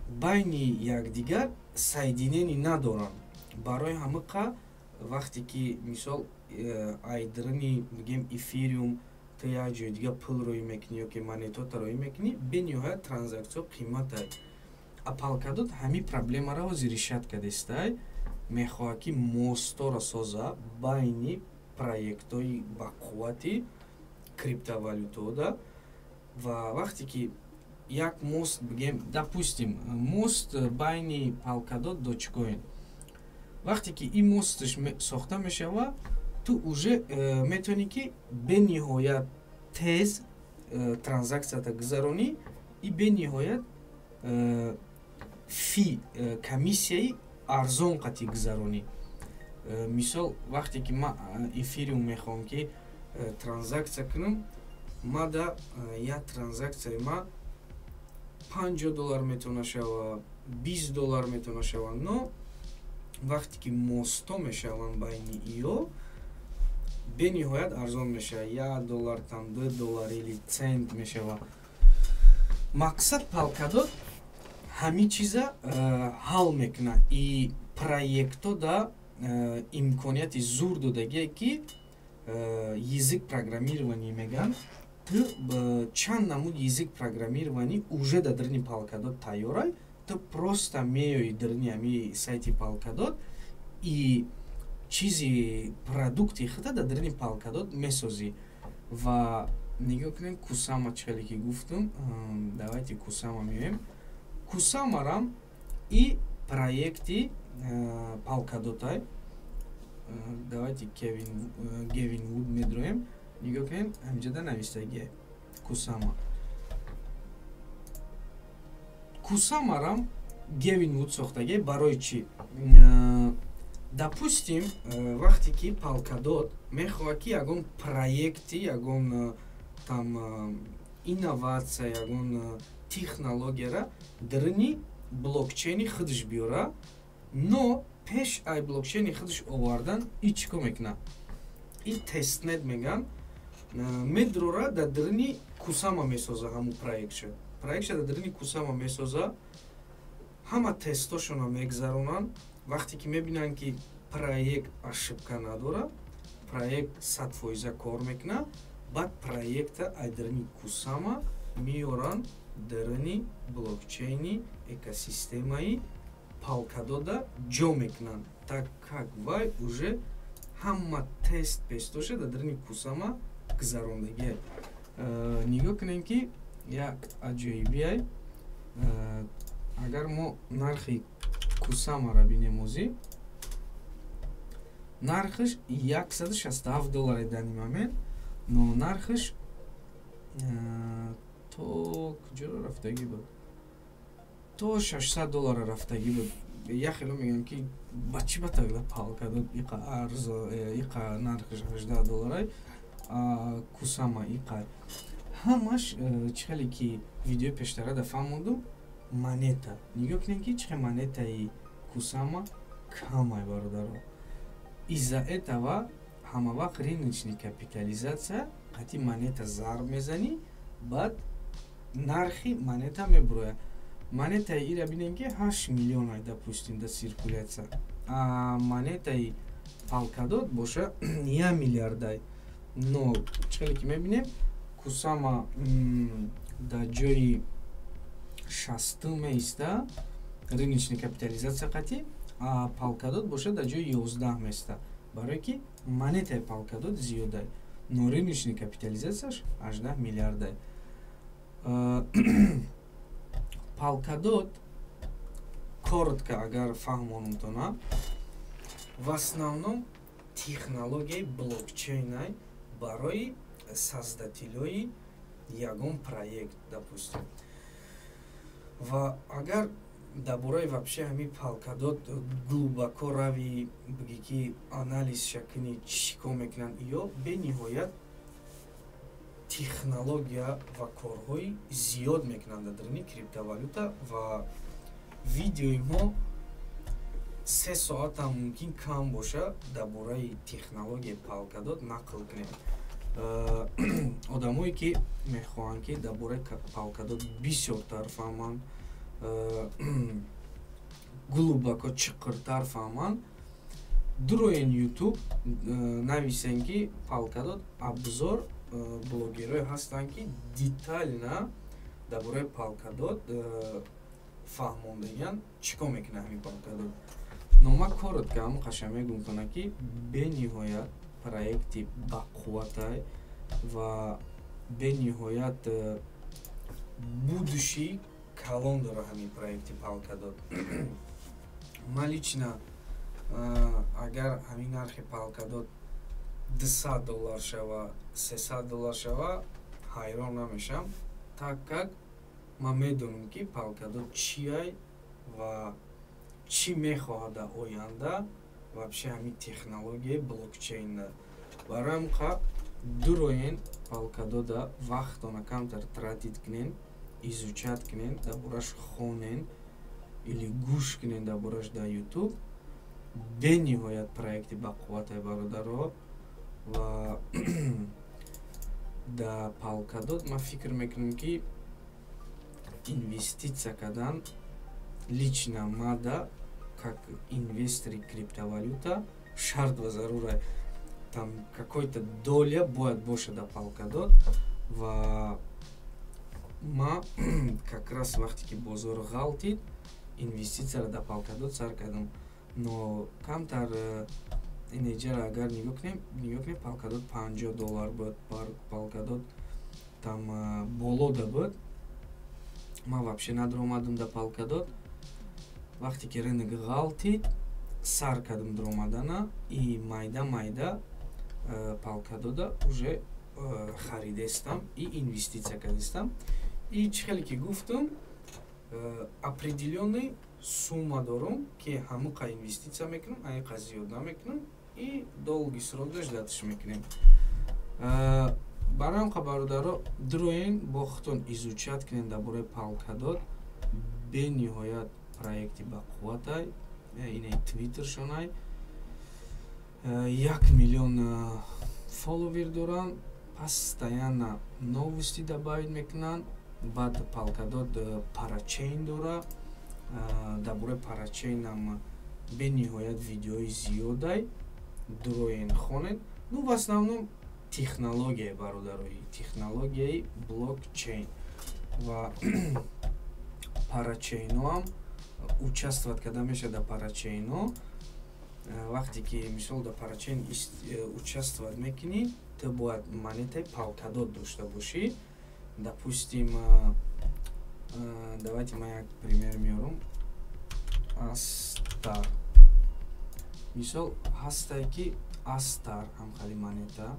байни якдигар соединенӣ надоранд. Барои ҳамақа вақте ки мисол айдрани бигем эфириум то як ҷои дига пул рӯй мекунӣ ё ки монетота рӯй мекунӣ, бениҳоят транзаксия қиматай. А Polkadot ҳами проблемаро ҳозир решат кардестай, мехоҳад ки мостора соза байни проектои бақуввати криптовалютода. Ва вақте ки як мост бигем, допустим, мост байни Polkadot Dogecoin, вақте ки ин мосташ сохта мешава, ту уже метавонӣ ки бениҳоят тез транзаксията гузаронӣ и бениҳоят фи комиссияи арзон қатӣ гузаронӣ. Мисол вақте ки ман эфириум мехоҳам ки транзаксия кунам, ма да як транзаксияи ма $50 метавона шава, $20 метавона шава, но вақте ки мосто мешаванд байни иё бениҳоят арзон мешава, $1 там $2 или цент мешава. Мақсад Polkadot ҳами чиза ҳал мекунад и проекто да имконияти зур додагие ки язык программирования меган. Ту чанд намуд язык программирования уже дар дарини Polkadot тайёрай. Ту просто меои дарини ҳами сайти Polkadot и чизи продукти худа дар дарини Polkadot месозӣ. Ва нигоҳ кунем Kusama чӣ хеле ки гуфтам. Давайте Kusama меоем. Kusamarам и проекти Polkadot. Давайте Gavin Wood медроем. Нигоҳ кунем ҳамҷода навистагие Kusama. Kusamarам Gavin Wood сохтагие барои чӣ? Допустим, вақте ки Polkadot мехоҳад ки ягон проекти, ягон там инновация, ягон технологияра дарини блокчейни худаш биёра но пеш ай блокчейни худаш овардан и чико мекуна и тестнет меган медрора дар дарини кусама месоза ҳаму проектша дар дарини кусама месоза ҳама тестошона мегзаронанд вақте ки мебинанд ки проект ошибка надора проект 100% кор мекуна баъд проекта ай дарини кусама миёранд дарини блокчейни экосистемаи Polkadot ҷо мекунанд так как вай уже ҳама тест пестоша дар дарини кусама гузарондагиай. Нигоҳ кунем ки як аҷоибиай. Агар мо нархи кусамаро бинем озӣ нархиш $167 дар ин момент, но нархиш то куҷоро рафтагӣ буд? То $600 рафтагӣ буд. Я хело мегӯям ки ба чӣ ба тагла Polkadot иқа арзо иқа нархиш $18 кусама иқа ҳамаш чӣ хеле ки видеои пештара да фаҳмондум монета. Нигоҳ кунем ки чӣ хел монетаи кусама камай бародаро. Из-за этого ҳама вақт рыночная капитализация қати монета зарб мезани баъд нархи монета мебурояд. Монетаи ира бинем ки 8 миллион допустим да циркуляция, а монетаи Polkadot боша 1 миллиард. Но чӣ хеле ки мебинем кусама да ҷои 60 меиста рыночная капитализация қати, а Polkadot боша да ҷои 11 меиста, барое ки монетаи Polkadot зиёдай, но рыночная капитализацияш 18 миллиард. Polkadot коротко агар фаҳмонумтона в основном технологияи блокчейнай барои создателои ягон проект допустим. Ва агар дар бораи вообще ҳами Polkadot глубоко рави бигӣ ки анализша кунӣ чӣ кор мекунанд ё бениҳоят технология ва корҳои зиёд мекунанд дар дарини криптовалюта ва видеои мо 3 соат ҳам мумкин кам боша дар бораи технологияи Polkadot нақл кунем. Одамое ки мехоҳанд ки дар бораи Polkadot бисёртар фаҳманд, глубоко чиқиртар фаҳманд, дуроен YouTube нависен ки Polkadot обзор блогерҳое ҳастанд ки детально дар бораи Polkadot фаҳмондагиянд чӣ кор мекунад ҳамин Polkadot. Но ман коротко ҳамун қашан мегӯм кунам ки бениҳоят проекти бақувватай ва бениҳоят будущий калон дора ҳамин проекти Polkadot. Ман лично агар ҳамин нархи Polkadot $200 шава, $300 шава, ҳайрон намешам, так как ман медонам ки Polkadot чиай ва чӣ мехоҳад дар оянда вообще ҳамин технологияи блокчейна. Барои ҳамин қа дуроен Polkadot вақтона камтар тратид кунен, изучат кунен, дар бораш хонен или гӯш кунен дар бораш дар YouTube. Бениҳоят проекти бақувватай бародаро ва дар Polkadot ман фикр мекунам ки инвестиция кардан лично мада как инвестори криптовалюта шарт ва зарура там какой-то доля бояд боша дар Polkadot ва ма как раз вақте ки бозор ғалтид инвестицияро дар Polkadot сар кардам. Но камтар инеҷара агар нигоҳ кунем Polkadot $50 буд, Polkadot там боло да буд. Ман вообще надромадам дар Polkadot. Вақте ки рынок ғалтид сар кардам дромадана и майда Polkadot уже харидестам и инвестиция кардестам. И чӣ хеле ки гуфтам определённый сумма дорам ки ҳамуқа инвестиция мекунам, ҳамуқа зиёд намекунам и долги срок дождатш мекунем. Барои ҳамқа бародаро дуроен бо худтон изучат кунед дар бораи Polkadot. Бениҳоят проекти бақувватай ине твиттер шонай 1 миллион фолловер доран, постоянно новости добавить мекунанд. Баъд Polkadot парачейн дора, дар бораи парачейнам бениҳоят видеои зиёдай дуроен хонед. Ну в основном технология бародарои технологияи блокчейн ва парачейноам участвовать карда мешавад дар парачейно. Вақте ки мисол дар парачейн участвовать мекунӣ, ту бояд монетаи Polkadot дошта бошӣ. Допустим, давайте мы як пример меорам. Астар. Мисол ҳастай ки Астар ҳамхали монета.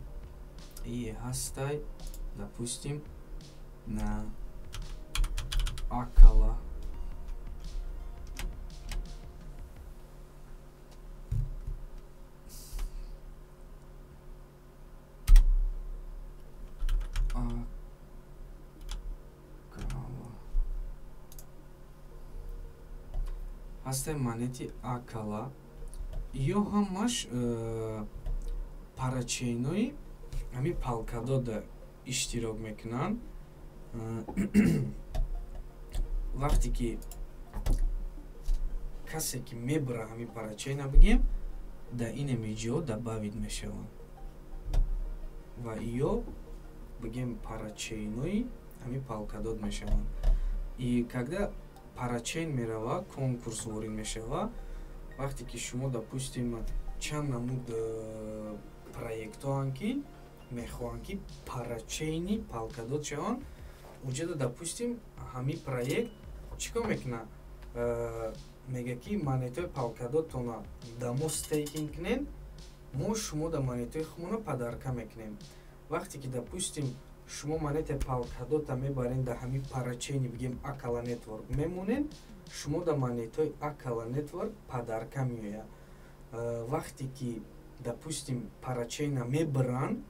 И ҳастай, допустим, на Акала. Ҳастай монети Акала. Ё ҳамаш парачейнои ҳами Polkadot иштирок мекунанд. Вақте ки касе ки мебара ҳами парачейна бигем, да инами ҷо добавид мешаванд. Ва ё бигем парачейнои ҳами Polkadot мешаванд. И когда парачейн мерава, конкурс ворид мешава, вақте ки шумо допустим чанд намуд проектоан ки мехоҳанд ки парачейни Polkadot шаванд, уҷода допустим ҳами проект чикор мекуна, мега ки монетаи Polkadot тона дамо стейкинг кунен, мо шумо да монетаи хумона падарка мекунем. Вақте ки допустим шумо монетаи Polkadot мебарен да ҳами парачейни бигем Akala Network мемонен, шумо да монетаи Akala Network падарка меояд. Вақте ки допустим парачейна мебаранд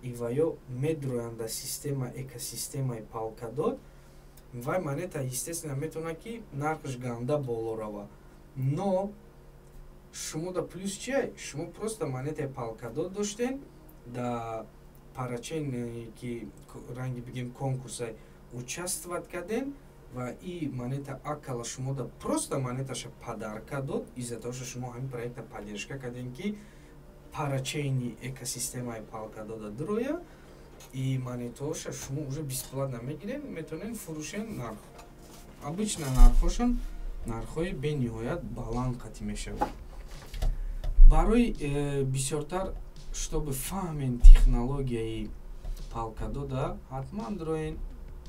и ва ё медроянд да система экосистемаи Polkadot, вай монета естественно метавонад ки нархаш ганда боло рава. Но шумо да плюс чия? Шумо просто монетаи Polkadot доштен да парачейн ки ранги бигем конкурсай участвовать карден ва и монета Akala шумо да просто монеташа падарка дод, из-за того, что шумо ҳамин проекта поддержка карден ки парачейни экосистемаи Polkadot дроя и монеташа шумо уже бесплатно мегирен, метавонен фурӯшен нарх. Обычно нархошон нархҳои бениҳоят баланд қатъи мешавад. Барои бисёртар чтобы фаҳмен технологияи Polkadot, ҳатман дроен,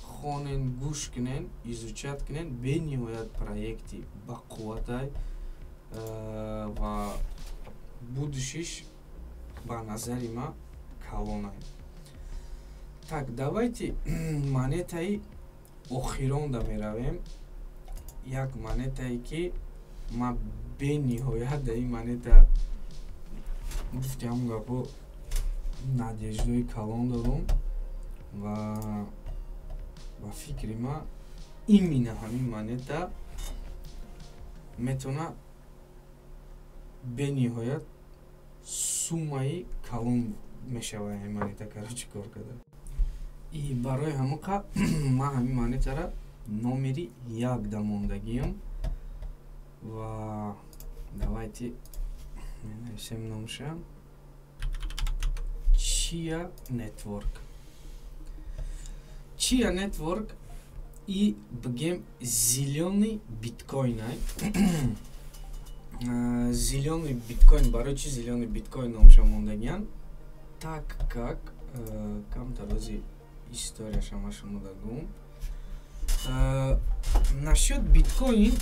хонен, гӯш кунен, изучат кунен, бениҳоят проекти бақувватай ва будущиш ба назари ма калонай. Так, давайте монетаи охиронда меравем. Як монетае ки ма бениҳоят да ин монета гуфти ҳамун гапо надеждои калон дорум ва ба фикри ма именно ҳамин монета метавонад бениҳоят суммаи калон мешавад ҳамин монета короче кор карда. И барои ҳамақа ман ҳамин монетара номери 1 да мондагиам ва давайте менависем номша Chia Network. Chia Network и бигем зелёный биткоинай. Зелёный биткоин, барои чи зелёный биткоин номша мондагиам? Так как камтар рози историяша ма шумо дагум. Насчёт биткоин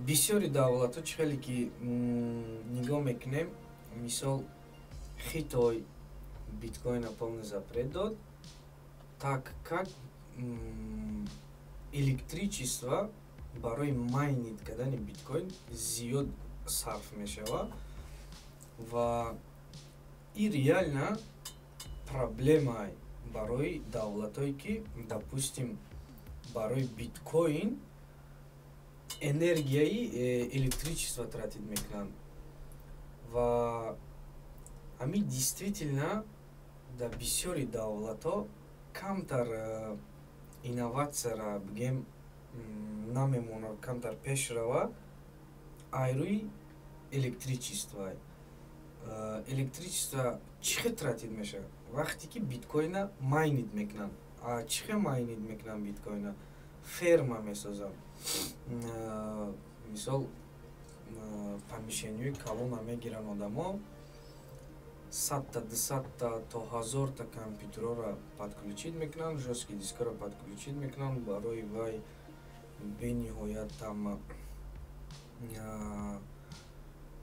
бисёри давлатҳо чӣ хеле ки нигоҳ мекунем, мисол Хитой биткоина полный запрет дод, так как электричество барои майнинг кардани биткоин зиёд сарф мешавад ва и реально проблемаи барои давлатҳое ки допустим барои биткоин энергияи электричество тратить мекунанд ва ҳамин действительно дар бисёри давлатҳо камтар инноватсияра бигем намемонад, камтар пеш рава айрӯи электричество. Электричество чӣ хел тратид мешавад? Вақте ки биткоина майнид мекунанд. Чӣ хел майнид мекунанд биткоина? Ферма месозанд. Мисол помещениёи калона мегиранд одамо 100-та, 200-та то 1000-та компютерора подключить мекунанд, жесткий дискро подключить мекунанд, барои вай бениҳоят там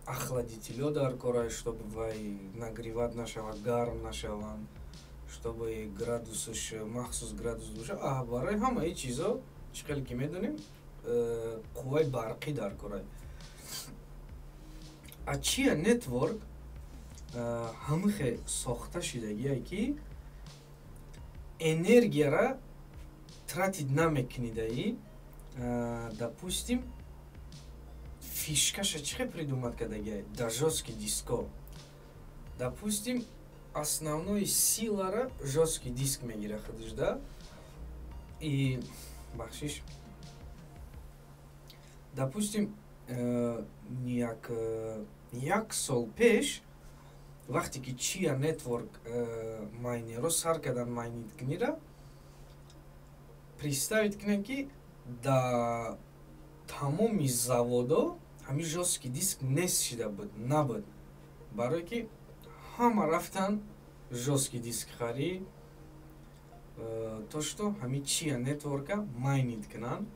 охладителё дар кора, чтобы вай нагревать нашавад, гарм нашаванд, чтобы градусаш махсус градус бошад. Барои ҳамаи чизо чӣ хеле ки медонем қувваи барқӣ дар кора. Чия нетворк ҳамихе сохта шудагие ки энергияра тратид намекунидаи, допустим, фишкаша чӣ хел придумад кардагие дар жесткий диско. Допустим, основной силара жесткий диск мегира худаш, да? И бахшиш. Допустим, як сол пеш вақте ки чия нетворк майнеро сар кардан майнид кунира, представить кунед ки да тамоми заводо ҳамин жесткий диск нест шуда буд, набуд. Барои ки ҳама рафтан жесткий диск хари, то что ҳамин чия нетворка майнид кунанд.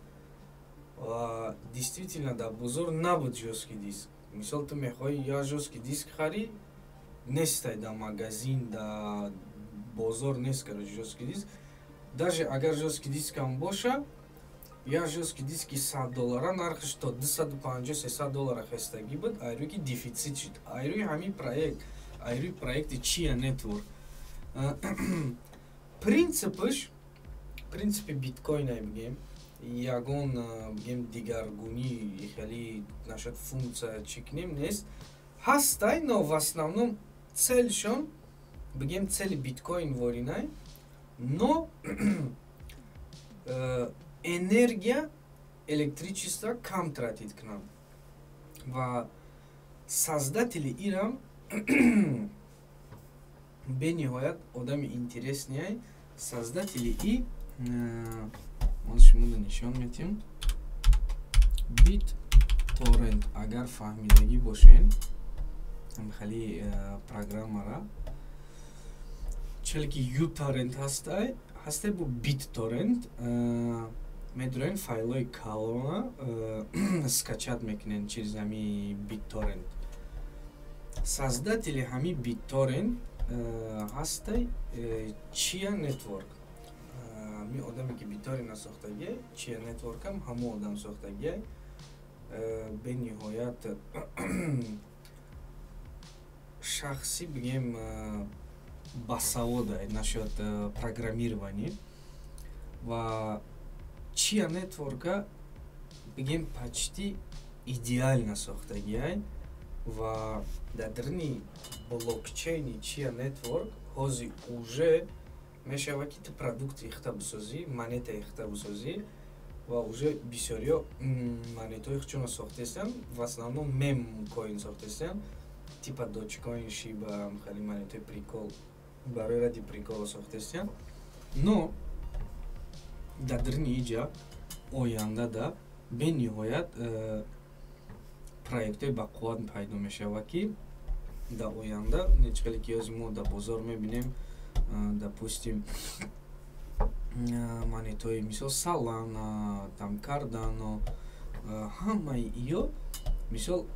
Действительно да бозор набуд жесткий диск. Мисол ту мехоҳӣ я жесткий диск хари, нестай да магазин, да бозор нест короче жесткий диск. Даже агар жесткий дискам боша, я жесткий диски $100 нархаш то $250-300 хестагӣ буд, айрӯи ки дефицит шуд. Айрӯи ҳамин проект, айрӯи проекти чия нетворк. Принципи биткоина бигем, ягон бигем дигаргунӣ хеле нашад функция чӣ кунем нест. Ҳастай, но в основном целшон бигем цели биткоин воринай, но энергия электричество кам тратид кунанд. Ва создатели ирам бениҳоят одами интереснияй. Создатели и шумода нишон метим BitTorrent, агар фаҳмидагӣ бошен хали программара чели ки uTorrent ҳастай бо BitTorrent медурен файлои калона скачат мекунен чиз ҳами BitTorrent. Создатели ҳами BitTorrent ҳастай чия нетворк. Ҳамин одаме ки BitTorrent сохтагие, чия нетворкам ҳамон одам сохтагие. бениҳоят шахси бигем басавода насчет программирования ва чия нетворка бигем почти идеально сохтагиай ва дадрни блокчейни чия нетворк ҳозир уже мешавад ки ту продукти ихта бисозӣ, монета ихта бисозӣ ва уже бисёриё монетои хучуна сохтестан, в основном мем коин сохтестан, типа Dogecoin, Shiba, хали монетои прикол, барои ради прикола сохтестан. Но дадрни иҷа ояндада бениҳоят проектои ба қувват пайдо мешавад ки да оянда нечқали ки ҳозир мо да бозор мебинем, допустим монетои мисол Solana, там Cardano, ҳамаи иё мисол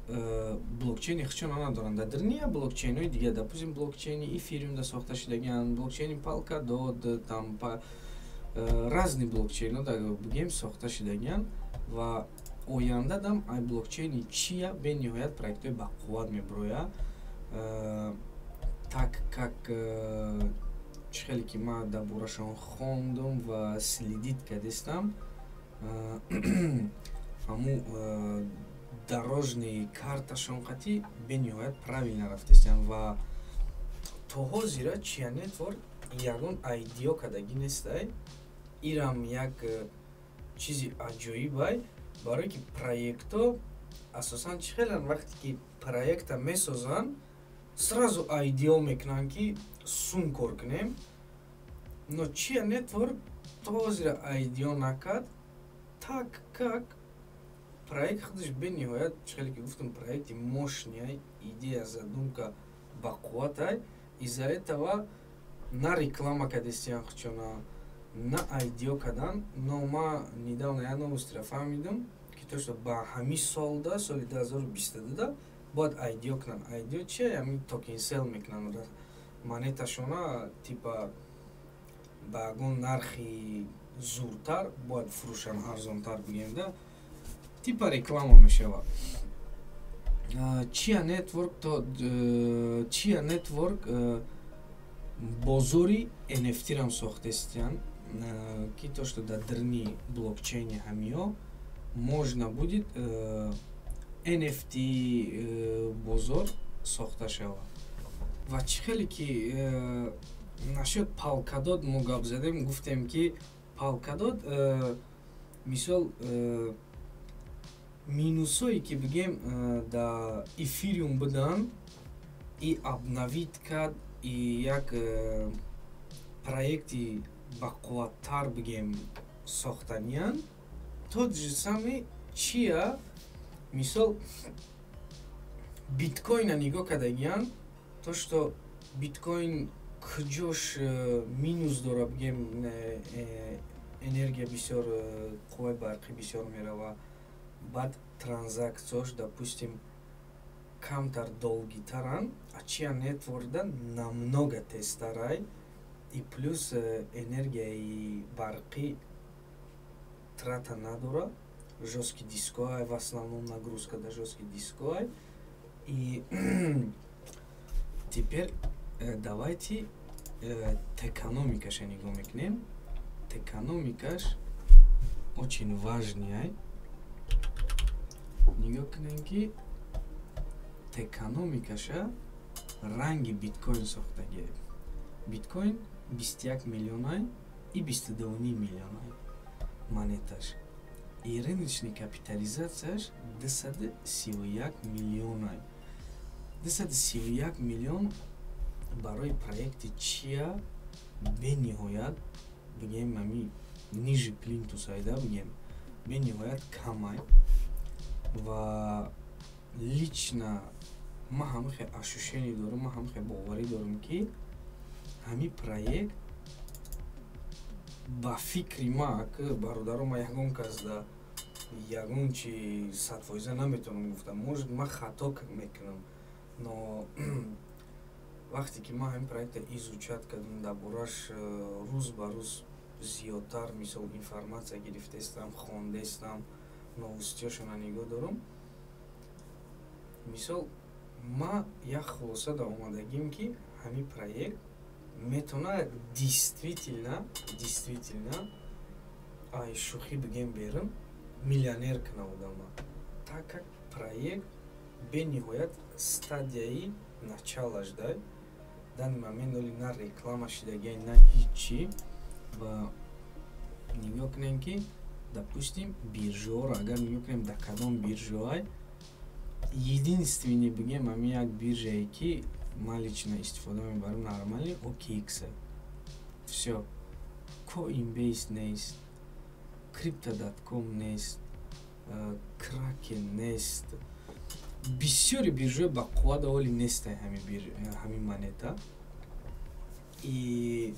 блокчейни хучуна надоранд. Дадрния блокчейнои дига, допустим блокчейни Ethereum да сохта шудагианд, блокчейни Polkadot, там разни блокчейно да бигем сохта шудагианд ва оянда дам ай блокчейни чия бениҳоят проектои ба қувват меброя. Так как чӣ хеле ки ман дар борашон хондум ва следит кардистам, ҳаму дорожные карташон қати бениҳоят правилно рафтестиян ва то ҳозира Chia Network ягон айдио кадаги нестай. Ирам як чизи аҷоибай, барое ки проекто асосан чӣ хелан вақте ки проекта месозан сразу айдио мекунанд ки сум кор кунем, но Chia Network то ҳозира айдио накард. Так как проект худаш бениҳоят чӣ хеле ки гуфтам проекти мощный, идея задумка бақувватай, из-за этого на реклама кадестиян хучона, на айдио кадан, но ма недавно я новостира фаҳмидам ки то што ба ҳамин солда соли 2022 бояд айдио кунанд. Айдио чия? Ҳамин токен сел мекунанд, монеташона типа ба ягон нархи зуртар бояд фурӯшанд, арзонтар бигем, типа реклама мешавад. Chia Network бозори NFT-рам сохтестиян, ки то што дар дирни блокчейни ҳамиҳо можно будет NFT бозор сохта шавад. Ва чӣ хеле ки нашуд Polkadot мо гап задем, гуфтем ки Polkadot мисол минусое ки бигем да эфириум будан и обновит кард и як проекти бақувваттар бигем сохтаниян, тот же самый Chia мисол биткоина нигоҳ кардагиян, то што биткоин куҷош минус дора, бигем энергия бисёр, қувваи барқӣ бисёр мерава, баъд транзаксияш допустим камтар долгитаран, а Chia Network намного тезтарай и плюс энергияи барқӣ трата надора, жесткий дисковай, в основном нагрузка да жесткий дисковай. И теперь давайте токеномикаша нигоҳ мекунем. Токеномикаш очень важный. Нигоҳ кунем ки токеномикаша ранги биткоин сохтагӣ. Биткоин 21 миллионай и 22,5 миллионай монеташ. И рыночная капитализацияш 231 миллионай. 231 миллион барои проекти Chia бениҳоят бигем ҳами ниже плинтусай да бигем бениҳоят камай. Ва лично ма ҳамихе ощущение дорам, ма ҳамихе боварӣ дорам ки ҳамин проект ба фикри ма, бародаро, ма ягон кас да ягон чи 100% наметавонам гуфтам, может ма хато мекунам, но вақте ки ма ҳамин проекта изучат кардам, дар бораш рӯз ба рӯз зиёдтар мисол информация гирифтестам, хондестам, новостиёшона нигоҳ дорам. Мисол ма як хулоса да омадагим ки ҳамин проект метавонад действительно ай шӯхӣ бигем берам миллионер куна одама, так как проект бениҳоят стадияи началаш дай, дани момент оли на реклама шидагиай, на ҳичи. Ва нигоҳ кунем ки допустим биржаҳоро агар нигоҳ кунем дар кадом биржаҳой, единственный бигем ҳамин як биржае ки ман лично истифода мебарам нормальный OKX. Всё. Coinbase нест, Crypto.com нест, Kraken нест. Бисёри биржаҳои бақувват оли нестай ҳамин монета. И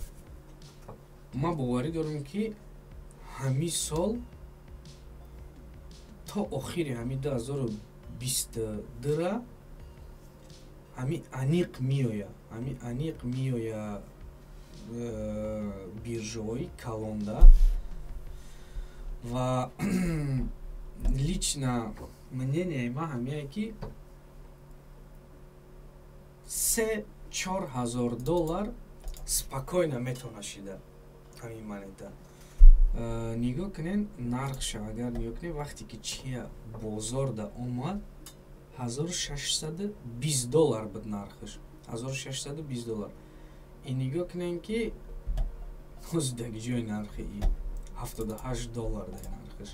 ма боварӣ дорам ки ҳамин сол то охири ҳамин 2022 ҳамин аниқ меоя биржаҳои калонда. Ва лично мнение ма ҳамияе ки $3-4 ҳазор спокойно метавона шида ҳамин монета. нигоҳ кунен нархша, агар нигоҳ кунен вақте ки чия бозорда омад $1620 буд нархаш, $1620. И нигоҳ кунен ки ҳозир даги ҷои нархи $78 дай нархаш.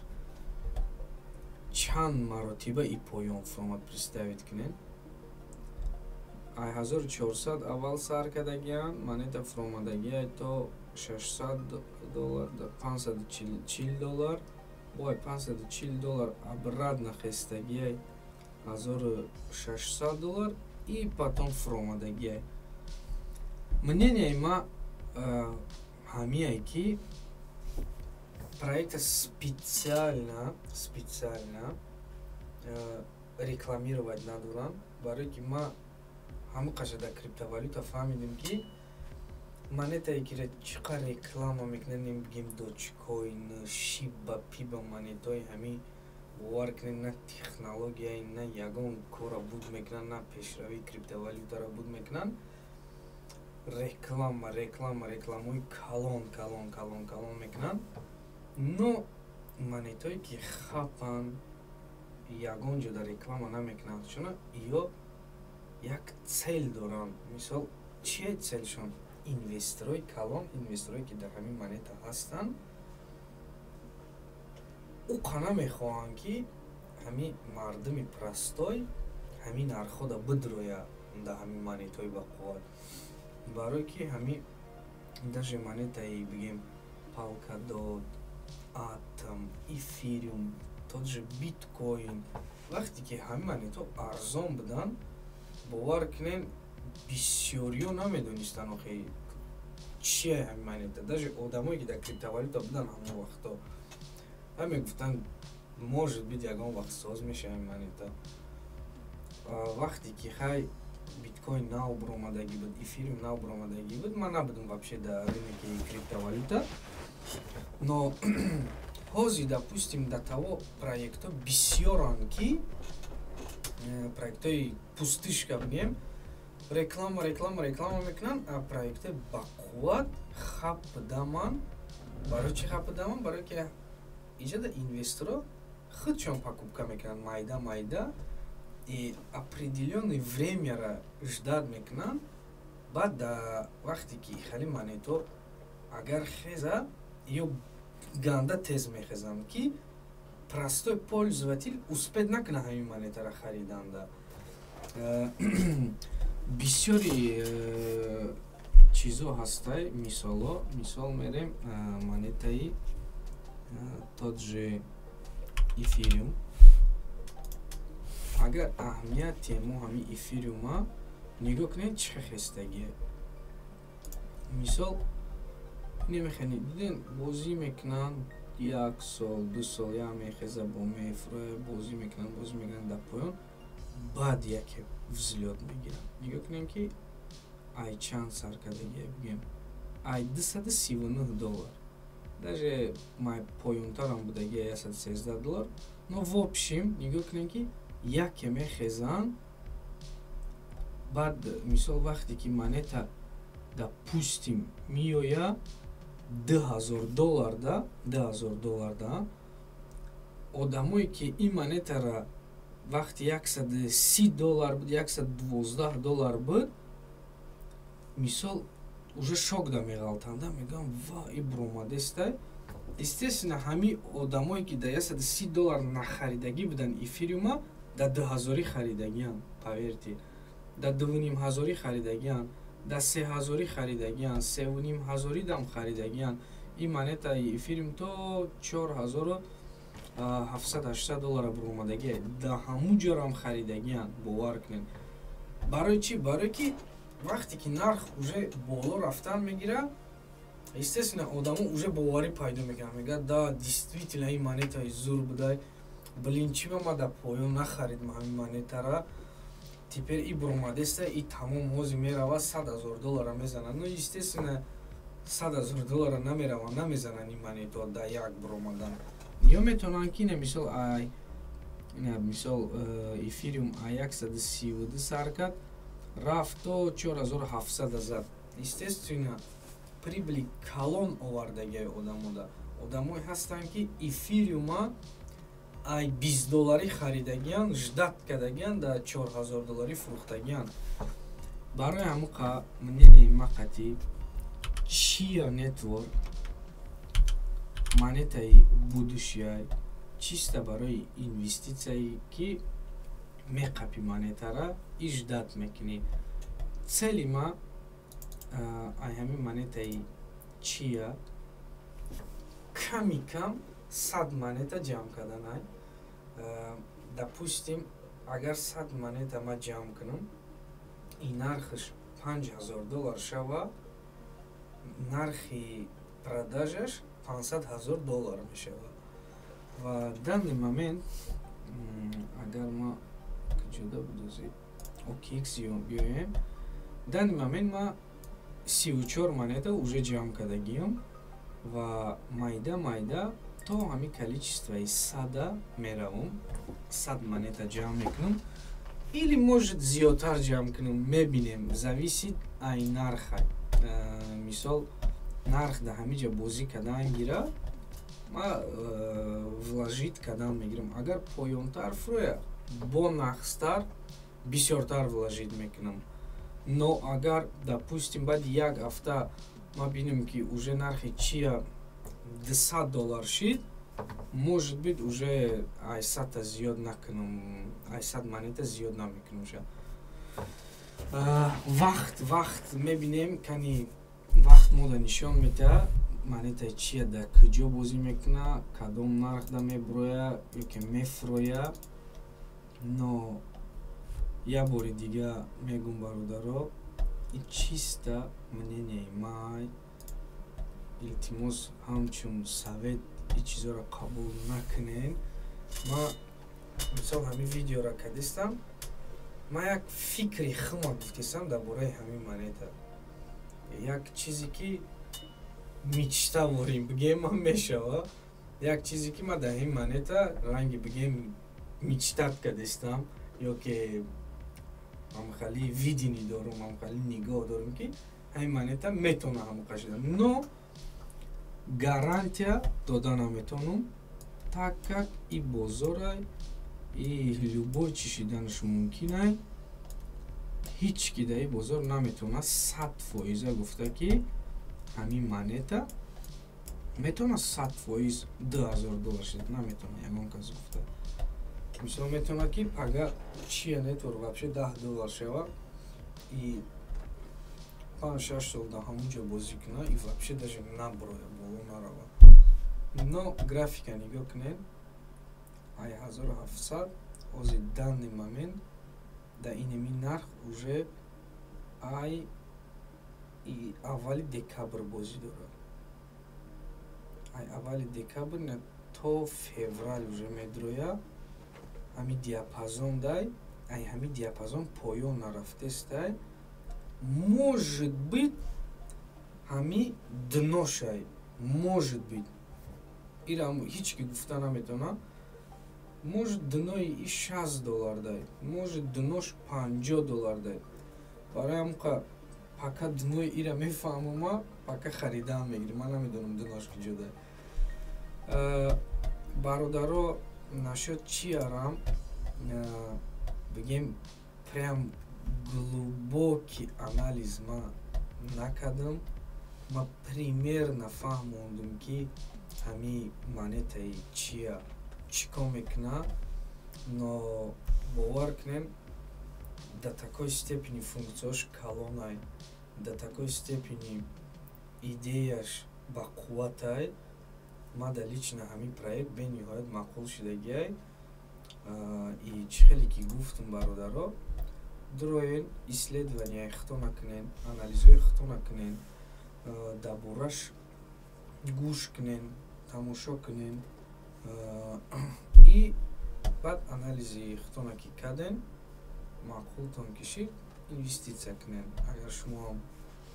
Чанд маротиба и поён фромад представит кунен. Ай 1400 аввал сар кардагиян, монета фромадагия то $600, $540, бой $540 обратно хестагия $1600 и потом фромадагия. Мнение ма ҳамияе ки проекта специально рекламировать надорам, барои ки ма ҳамин қашада криптовалюта фаҳмидем ки монетае ки чиқа реклама мекунем, бигем дочкоин, шиба, пиба монетаи ҳами бовар кунем на технологияи, на ягон кора буд мекунан, на пешравии криптовалютаро буд мекунан. Рекламаи калон мекунан. Но монетаи ки хапан ягон ҷода реклама намекунанд, чуна ё як цел доранд. Мисол чие целшон? Инвесторои калон, инвесторои ки дар ҳамин монета ҳастанд, уқа намехоҳанд ки ҳамин мардуми простой ҳамин нархода бидроя дар ҳамин монетаи бақувват. Барои ки ҳамин даже монетаи бигем Polkadot, Atom, Ethereum, тот же биткоин, вақте ки ҳамин монета арзон буданд, бовар кунен бисёриё намедонистанд охи чие ҳамин монета. Даже одамое ки дар криптовалюта буданд ҳамон вақто мегуфтанд может бит ягон вақт соз меша ҳамин монета. Вақте ки хай биткоин нав баромадагӣ буд, эфириум нав баромадагӣ буд, ман набудам вообще дар рынки криптовалюта. Но ҳозир допустим дар таво проектҳо бисёранд ки проектҳои пустышка бигем реклама мекунанд, а проектҳои бақувват хаб будаманд. Барои чи хаб будаманд? Барои ки иҷода инвесторо худшон покупка мекунанд майда и определённое времяро ждат мекунанд. Баъд вақте ки хали монето агар хеза ё ганда тез мехезанд ки простой пользователь успеет накуна ҳамин монетаро хариданда. Бисёри чизо ҳастай, мисол мерем монетаи тот же эфириум. Агар аҳамияти мо ҳамин эфириума нигоҳ кунед чӣ хестагие. Мисол немехенед диден бозӣ мекунанд 1 сол 2 сол як мехеза бо мефроя бозӣ мекунанд дар поён баъд яке взлёт мегиранд. нигоҳ кунем ки ай чанд сар кардагие бигем ай $239. Даже май поёнтарам будагия $113. Но в общем нигоҳ кунем ки яке мехезанд. Баъд мисол вақте ки монета допустим миёя $2000 да одамое ки ин монетара вақти $130 буд, $112 буд, мисол уже шокда меғалтанда, мегӯям ва и бромадестай. Естественно ҳамин одамое ки да $130 нахаридагӣ буданд эфириума да 2000 харидагиян, поверьте, да 2500 харидагиян, да 3000 харидагиян, 3500 дам харидагиян. ин монета эфириум то $4700-800 баромадагия, да ҳамун ҷорам харидагиян, бовар кунед. Барои чи? Барои ки вақте ки нарх уже боло рафтан мегира, естественно одамо уже боварӣ пайдо мекунад, мегӯяд да действительно ин монетаи зур будай, блин чиба ма дар поён нахаридм ҳамин монетара, теперь и бромадеста и тамом ҳозир мерава $100,000 мезанад. Но естественно $100,000 намераванд, намезананд ин монето да як бромадан. ё метавонанд ки мисол эфириум $132 сар кард, рафт то $4700 зад. Естественно прибыли калон овардагияи одамо да одамое ҳастанд ки эфириума ай $20 харидагиян, ждат кардагиян, да $4000 фурӯхтагиян. Барои ҳамуқа мнение мақати чия нетворк монетаи будущее чиста барои инвеститсияе ки меқапи монетара и ждат мекунӣ. Цели ма ай ҳамин монетаи чия ками кам 100 монета ҷамъ карданай. Допустим, агар 100 монета ма ҷамъ кунам, и нархаш $5000 шава, нархи продажаш $500,000 мешава. Ва данный момент агар ма куҷода будозӣ OKX биёем, данный момент ма 34 монета уже ҷамъ кардагиам ва майда то ҳамин количествои 100 меравам, 100 монета ҷамъ мекунам или может зиёдтар ҷамъ кунам, мебинем, зависит ай нарха. Мисол нарх да ҳамиҷа бозӣ кардан гира, ма вложит кардан мегирам. Агар поёнтар фурӯя, бо нақстар бисёртар вложит мекунам. Но агар допустим баъди як ҳафта ма бинем ки уже нархи чия $200 шид, может быть уже ай 100 зиёд накунам, ай 100 монета зиёд намекунам. Вақт мебинем, кани вақт мода нишон медиҳад монетаи чия дар куҷо бозӣ мекунад, кадом нарх да мебурояд ёки мефурӯяд. Но як бори дига мегум бародаро, и чиста мнение май, илтимос ҳамчун совет и чизоро қабул накунен. Ма мисол ҳамин видеоро кардистам, ма як фикри хума гуфтистам дар бораи ҳамин монета. Як чизе ки мечта ворим бигем ман мешава, як чизе ки ма дар ҳамин монета ранги бигем мечтат кардистам, ёки ҳамхали видени дорум, ҳамхали нигоҳ дорум ки ҳамин монета метавона ҳамуқа шуда. Но гарантия дода наметавонам, так как и бозора и любой чиз шиданаш мумкин аст. ҳеҷ ки дар ин бозор наметавона 100% гуфта ки ҳамин монета метавона 100% $2000 шид. Наметавона ягон кас гуфта. Мисол метавона ки агар чия нетворк вообще $10 шава и 5-6 сол дар ҳамунҷо бозӣ куна и вообще даже набурояд, боло нарава. Но графика нигоҳ кунед, ай 1700 ҳозир данный момент дар инами нарх уже ай и аввали декабр бозӣ дорад. Ай аввали декабр на то феврал уже медрояд. Ҳамин диапазон дай, ай ҳамин диапазон поён нарафтестай. Может быть ҳамин дношай, может быть. Ира ҳеҷ ки гуфта наметавона. Может дной и $60 дай, может днош $50 дай. Барои ҳамуқа пока дной ира мефаҳмама, пока харидан мегирам, ман намедонам днош куҷо дай. Бародаро, насчёт чиярам бигем прям глубокий анализ ма накардам. Ма примерно фаҳмондум ки ҳамин монетаи чия чӣ кор мекунад, но бовар кунем, до такой степени функцияш калонай, до такой степени идеяш бақувватай. Ма дар лично ҳамин проект бениҳоят маъқул шудагиай. И чӣ хеле ки гуфтум бародаро, дуроен исследованияи худо накунен, анализҳои худо накунен, дар бораш гӯш кунен, тамошо кунен и баъд анализи худона ки карден маъқултон кишид инвеститсия кунен. Агар шумо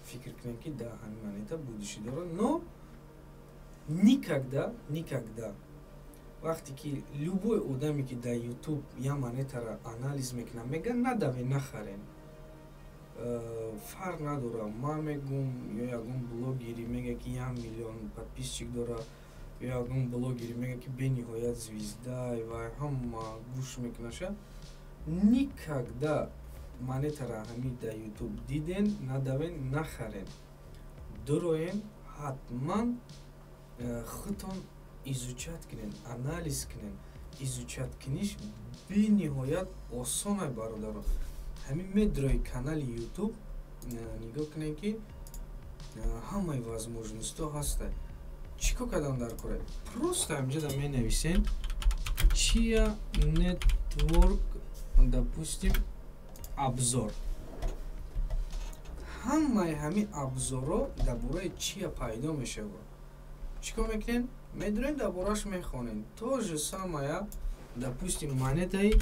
фикр кунен ки дар ҳамин монета будущее дорад, но никогда вақте ки любой одаме ки дар YouTube я монетаро анализ мекунад, мегӯяд надаве, нахарен. Фарқ надорад, ман мегӯям ё ягон блогери мега ки 1 миллион подписчик дорад, ягон блогери мега ки бениҳоят звезда ва ҳама гӯш мекунаша никогда монетара ҳами да ютуб диден надавен нахарен дуроен ҳатман худтон изучат кунен анализ кунен изучат куниш бениҳоят осон ай бародаро ҳамин медрои канали ютуб нигоҳ кунем ки ҳамаи возможностҳо ҳастад чӣ кор кардан дар кора просто ҳамҷода менависен чия network допустим обзор ҳамаи ҳамин обзорро дар бораи чия пайдо мешавад чӣ кор мекунем медроем дар бораш мехонем то же самая допустим монетаи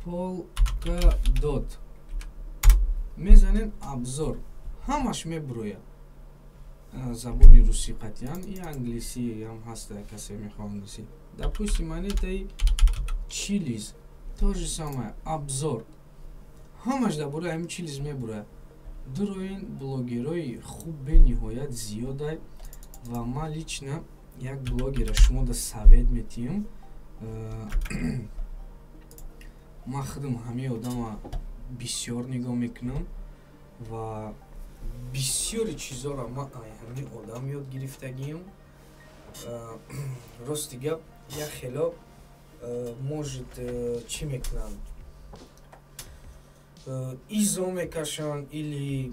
Polkadot мезанем обзор ҳамаш мебурояд забони русӣ қатъиян и англисӣ ҳам ҳаста касе мехоҳ англисӣ допустим монетаи Chiliz то же самое обзор ҳамаш дар бораи ҳамин Chiliz мебурояд дуроин блогерои хуб бениҳоят зиёдай ва ман лично як блогера шумо да совет метиҳам ман худам ҳамаи одама бисёр нигоҳ мекунам ва бисёри чизоро ман ҳамин одам ёд гирифтагиам рости гап як хело может чӣ мекунанд изо мекашанд или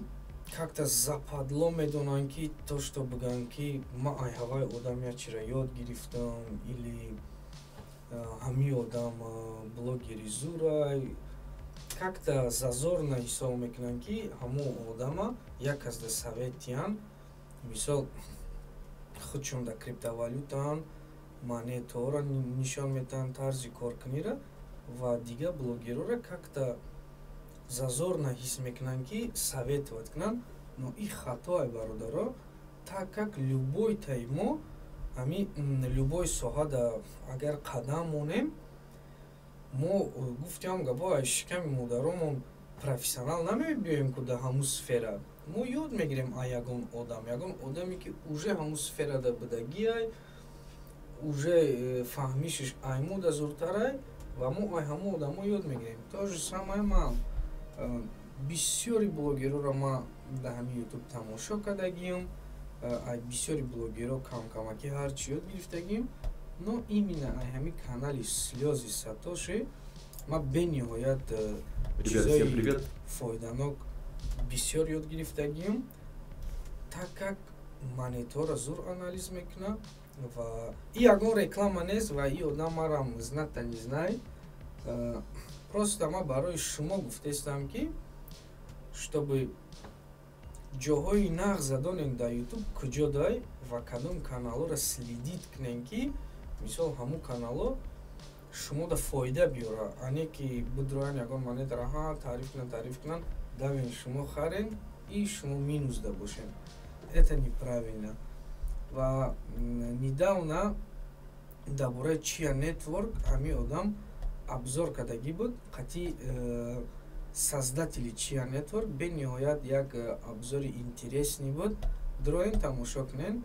как-то западло медонанд ки то что бигӯянд ки ман ай ҳаваи одам ячира ёд гирифтам или ҳамин одам блогери зурай как-то зазорна ҳисоб мекунанд ки ҳамон одама як казда советиянд мисол худшон дар криптовалютаан монетаҳоро нишон метаҳанд тарзи коркунира ва дигар блогерора как-то зазорна ҳис мекунанд ки советоват кунанд но и хато ай бародаро так как любой таймо ҳамин любой соҳа да агар қадам монем мо гуфтем гапо ай шиками модаромон профессионал намебиёем ку дар ҳамун сфера мо ёд мегирем ай ягон одаме ки уже ҳамун сфера да будагиай уже фаҳмишиш ай мода зуртарай ва мо ай ҳамун одамо ёд мегирем то же самое ман бисёри блогерора ман дар ҳамин ютуб тамошо кардагиам ай бисёри блогеро камакӣ ҳарчи ёд гирифтагиам но именно ай ҳамин канали слёзи сатоши ман бениҳоят чизои фоиданок бисёр ёд гирифтагиам так как монетаҳоро зур анализ мекунам ва и ягон реклама нест ва и одам марам зната не знай просто ман барои шумо гуфтаистам ки чтобы ҷоҳои нағз задонем дар ютуб куҷо дай ва кадом каналҳоро следит кунем ки мисол ҳамун каналҳо шумо да фоида биёра ане ки будроян ягон монетаро таъриф кунанд давен шумо харен и шумо минус да бошем это неправильно ва недавно дар бораи чия network ҳамин одам обзор кардагӣ буд қатъи создатели чия network бениҳоят як обзори интересни буд дуроен тамошо кунен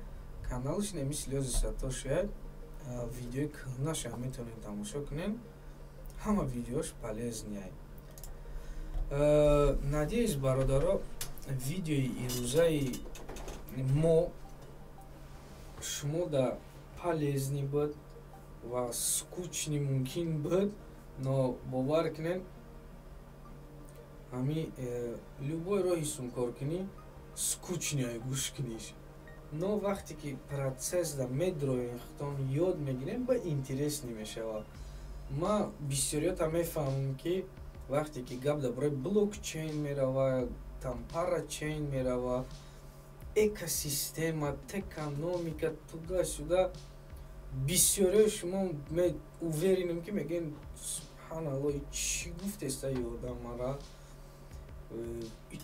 каналш неми слёзи сатоши видеои кӯҳнаша метавонед тамошо кунен ҳама видеош полезниай надеюсь бародаро видеои ирӯзаи мо шумо да полезни буд ва скучни мумкин буд но бовар кунен ҳамин любой роҳи сумкоркунӣ скучниай гӯш куниш но вақте ки процесс да медроем худтон ёд мегирем ба интересни мешавад ман бисёриёта мефаҳмам ки вақте ки гап дар бораи блокчейн меравад там парачейн меравад экосистема текономика туда сюда бисёриёи шумо уверенем ки мегӯем субҳаналлоҳ чӣ гуфтеста ё одамара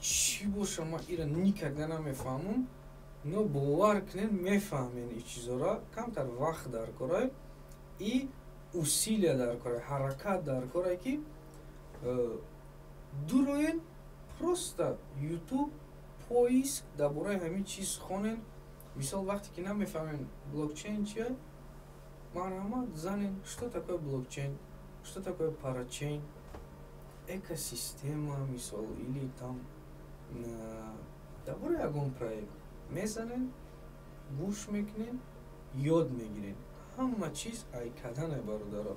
чӣ боша ман ира никогда намефаҳмам но бовар кунед мефаҳмен и чизора камтар вақт дар корай и усилия дар корай ҳаракат дар корай ки дуроен просто ютуб поиск дар бораи ҳамин чиз хонен мисол вақте ки намефаҳмем блокчейн чия марҳамат занен, что такое блокчейн, что такое парачейн, экосистема, мисол, или там дар бораи ягон проект мезанен, гӯш мекунен, ёд мегирен. Ҳама чиз айкадане бародаро.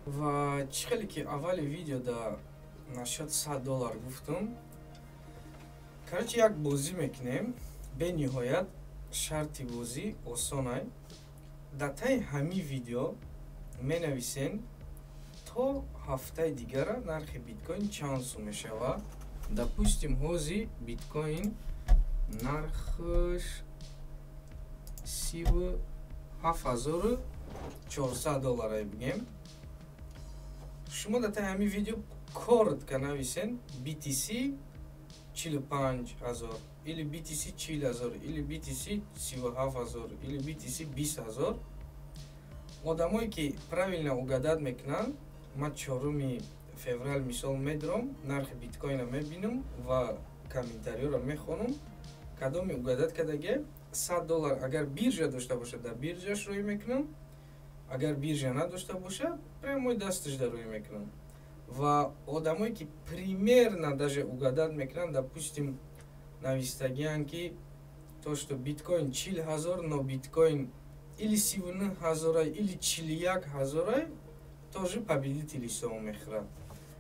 Ва чӣ хеле ки аввали видео да насҳат $100 гуфтум, короче як бозӣ мекунем, бениҳоят шарти бозӣ осон ай. Дар таи ҳамин видео менависен то ҳафтаи дигара нархи биткоин чанд сум мешавад. Допустим ҳозир биткоин нархш $7,400 бигем. шумо дар таи ҳамин видео коротко нависен BTC 45,000 или BTC 40,000 или BTC 37,000 или BTC 20,000. одамое ки правилно угадат мекунанд, ман 4 феврал мисол медурам, нархи биткоина мебинам ва комментариёро мехонам, кадоме угадат кардаги $100 агар биржа дошта бошад дар биржаш рӯй мекунам, агар биржа надошта бошад прямои дасташ дар рӯй мекунам. ва одамое ки примерно даже угадат мекунанд, допустим навистагиянд ки то что биткоин 40,000, но биткоин или 39,000 или 41,000, тоже победители сом мехӯрад.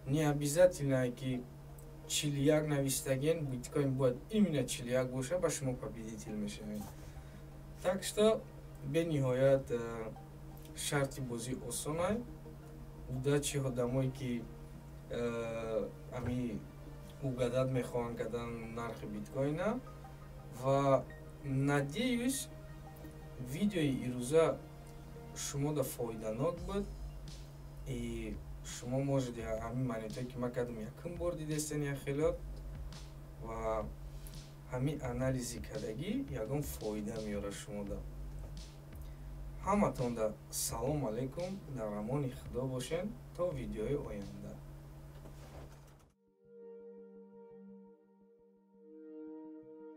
Не обязательно ки 41 навистаген биткоин бояд именно 41 боша ба шумо победитель мешавед. Так что бениҳоят шарти бозӣ осон ай. Удачи одамое ки ами угадат мехоҳанд кардан нархи биткоина. ва надеюсь видеои ирӯза шумода фоиданок буд и шумо можете ҳамин монитое ки ман кардам якум бор дидестен яхелот ва ҳамин анализи кардагӣ ягон фоида меёрад шумода. ҳаматонда салом алейкум, дар амони худо бошед то видеои оянда.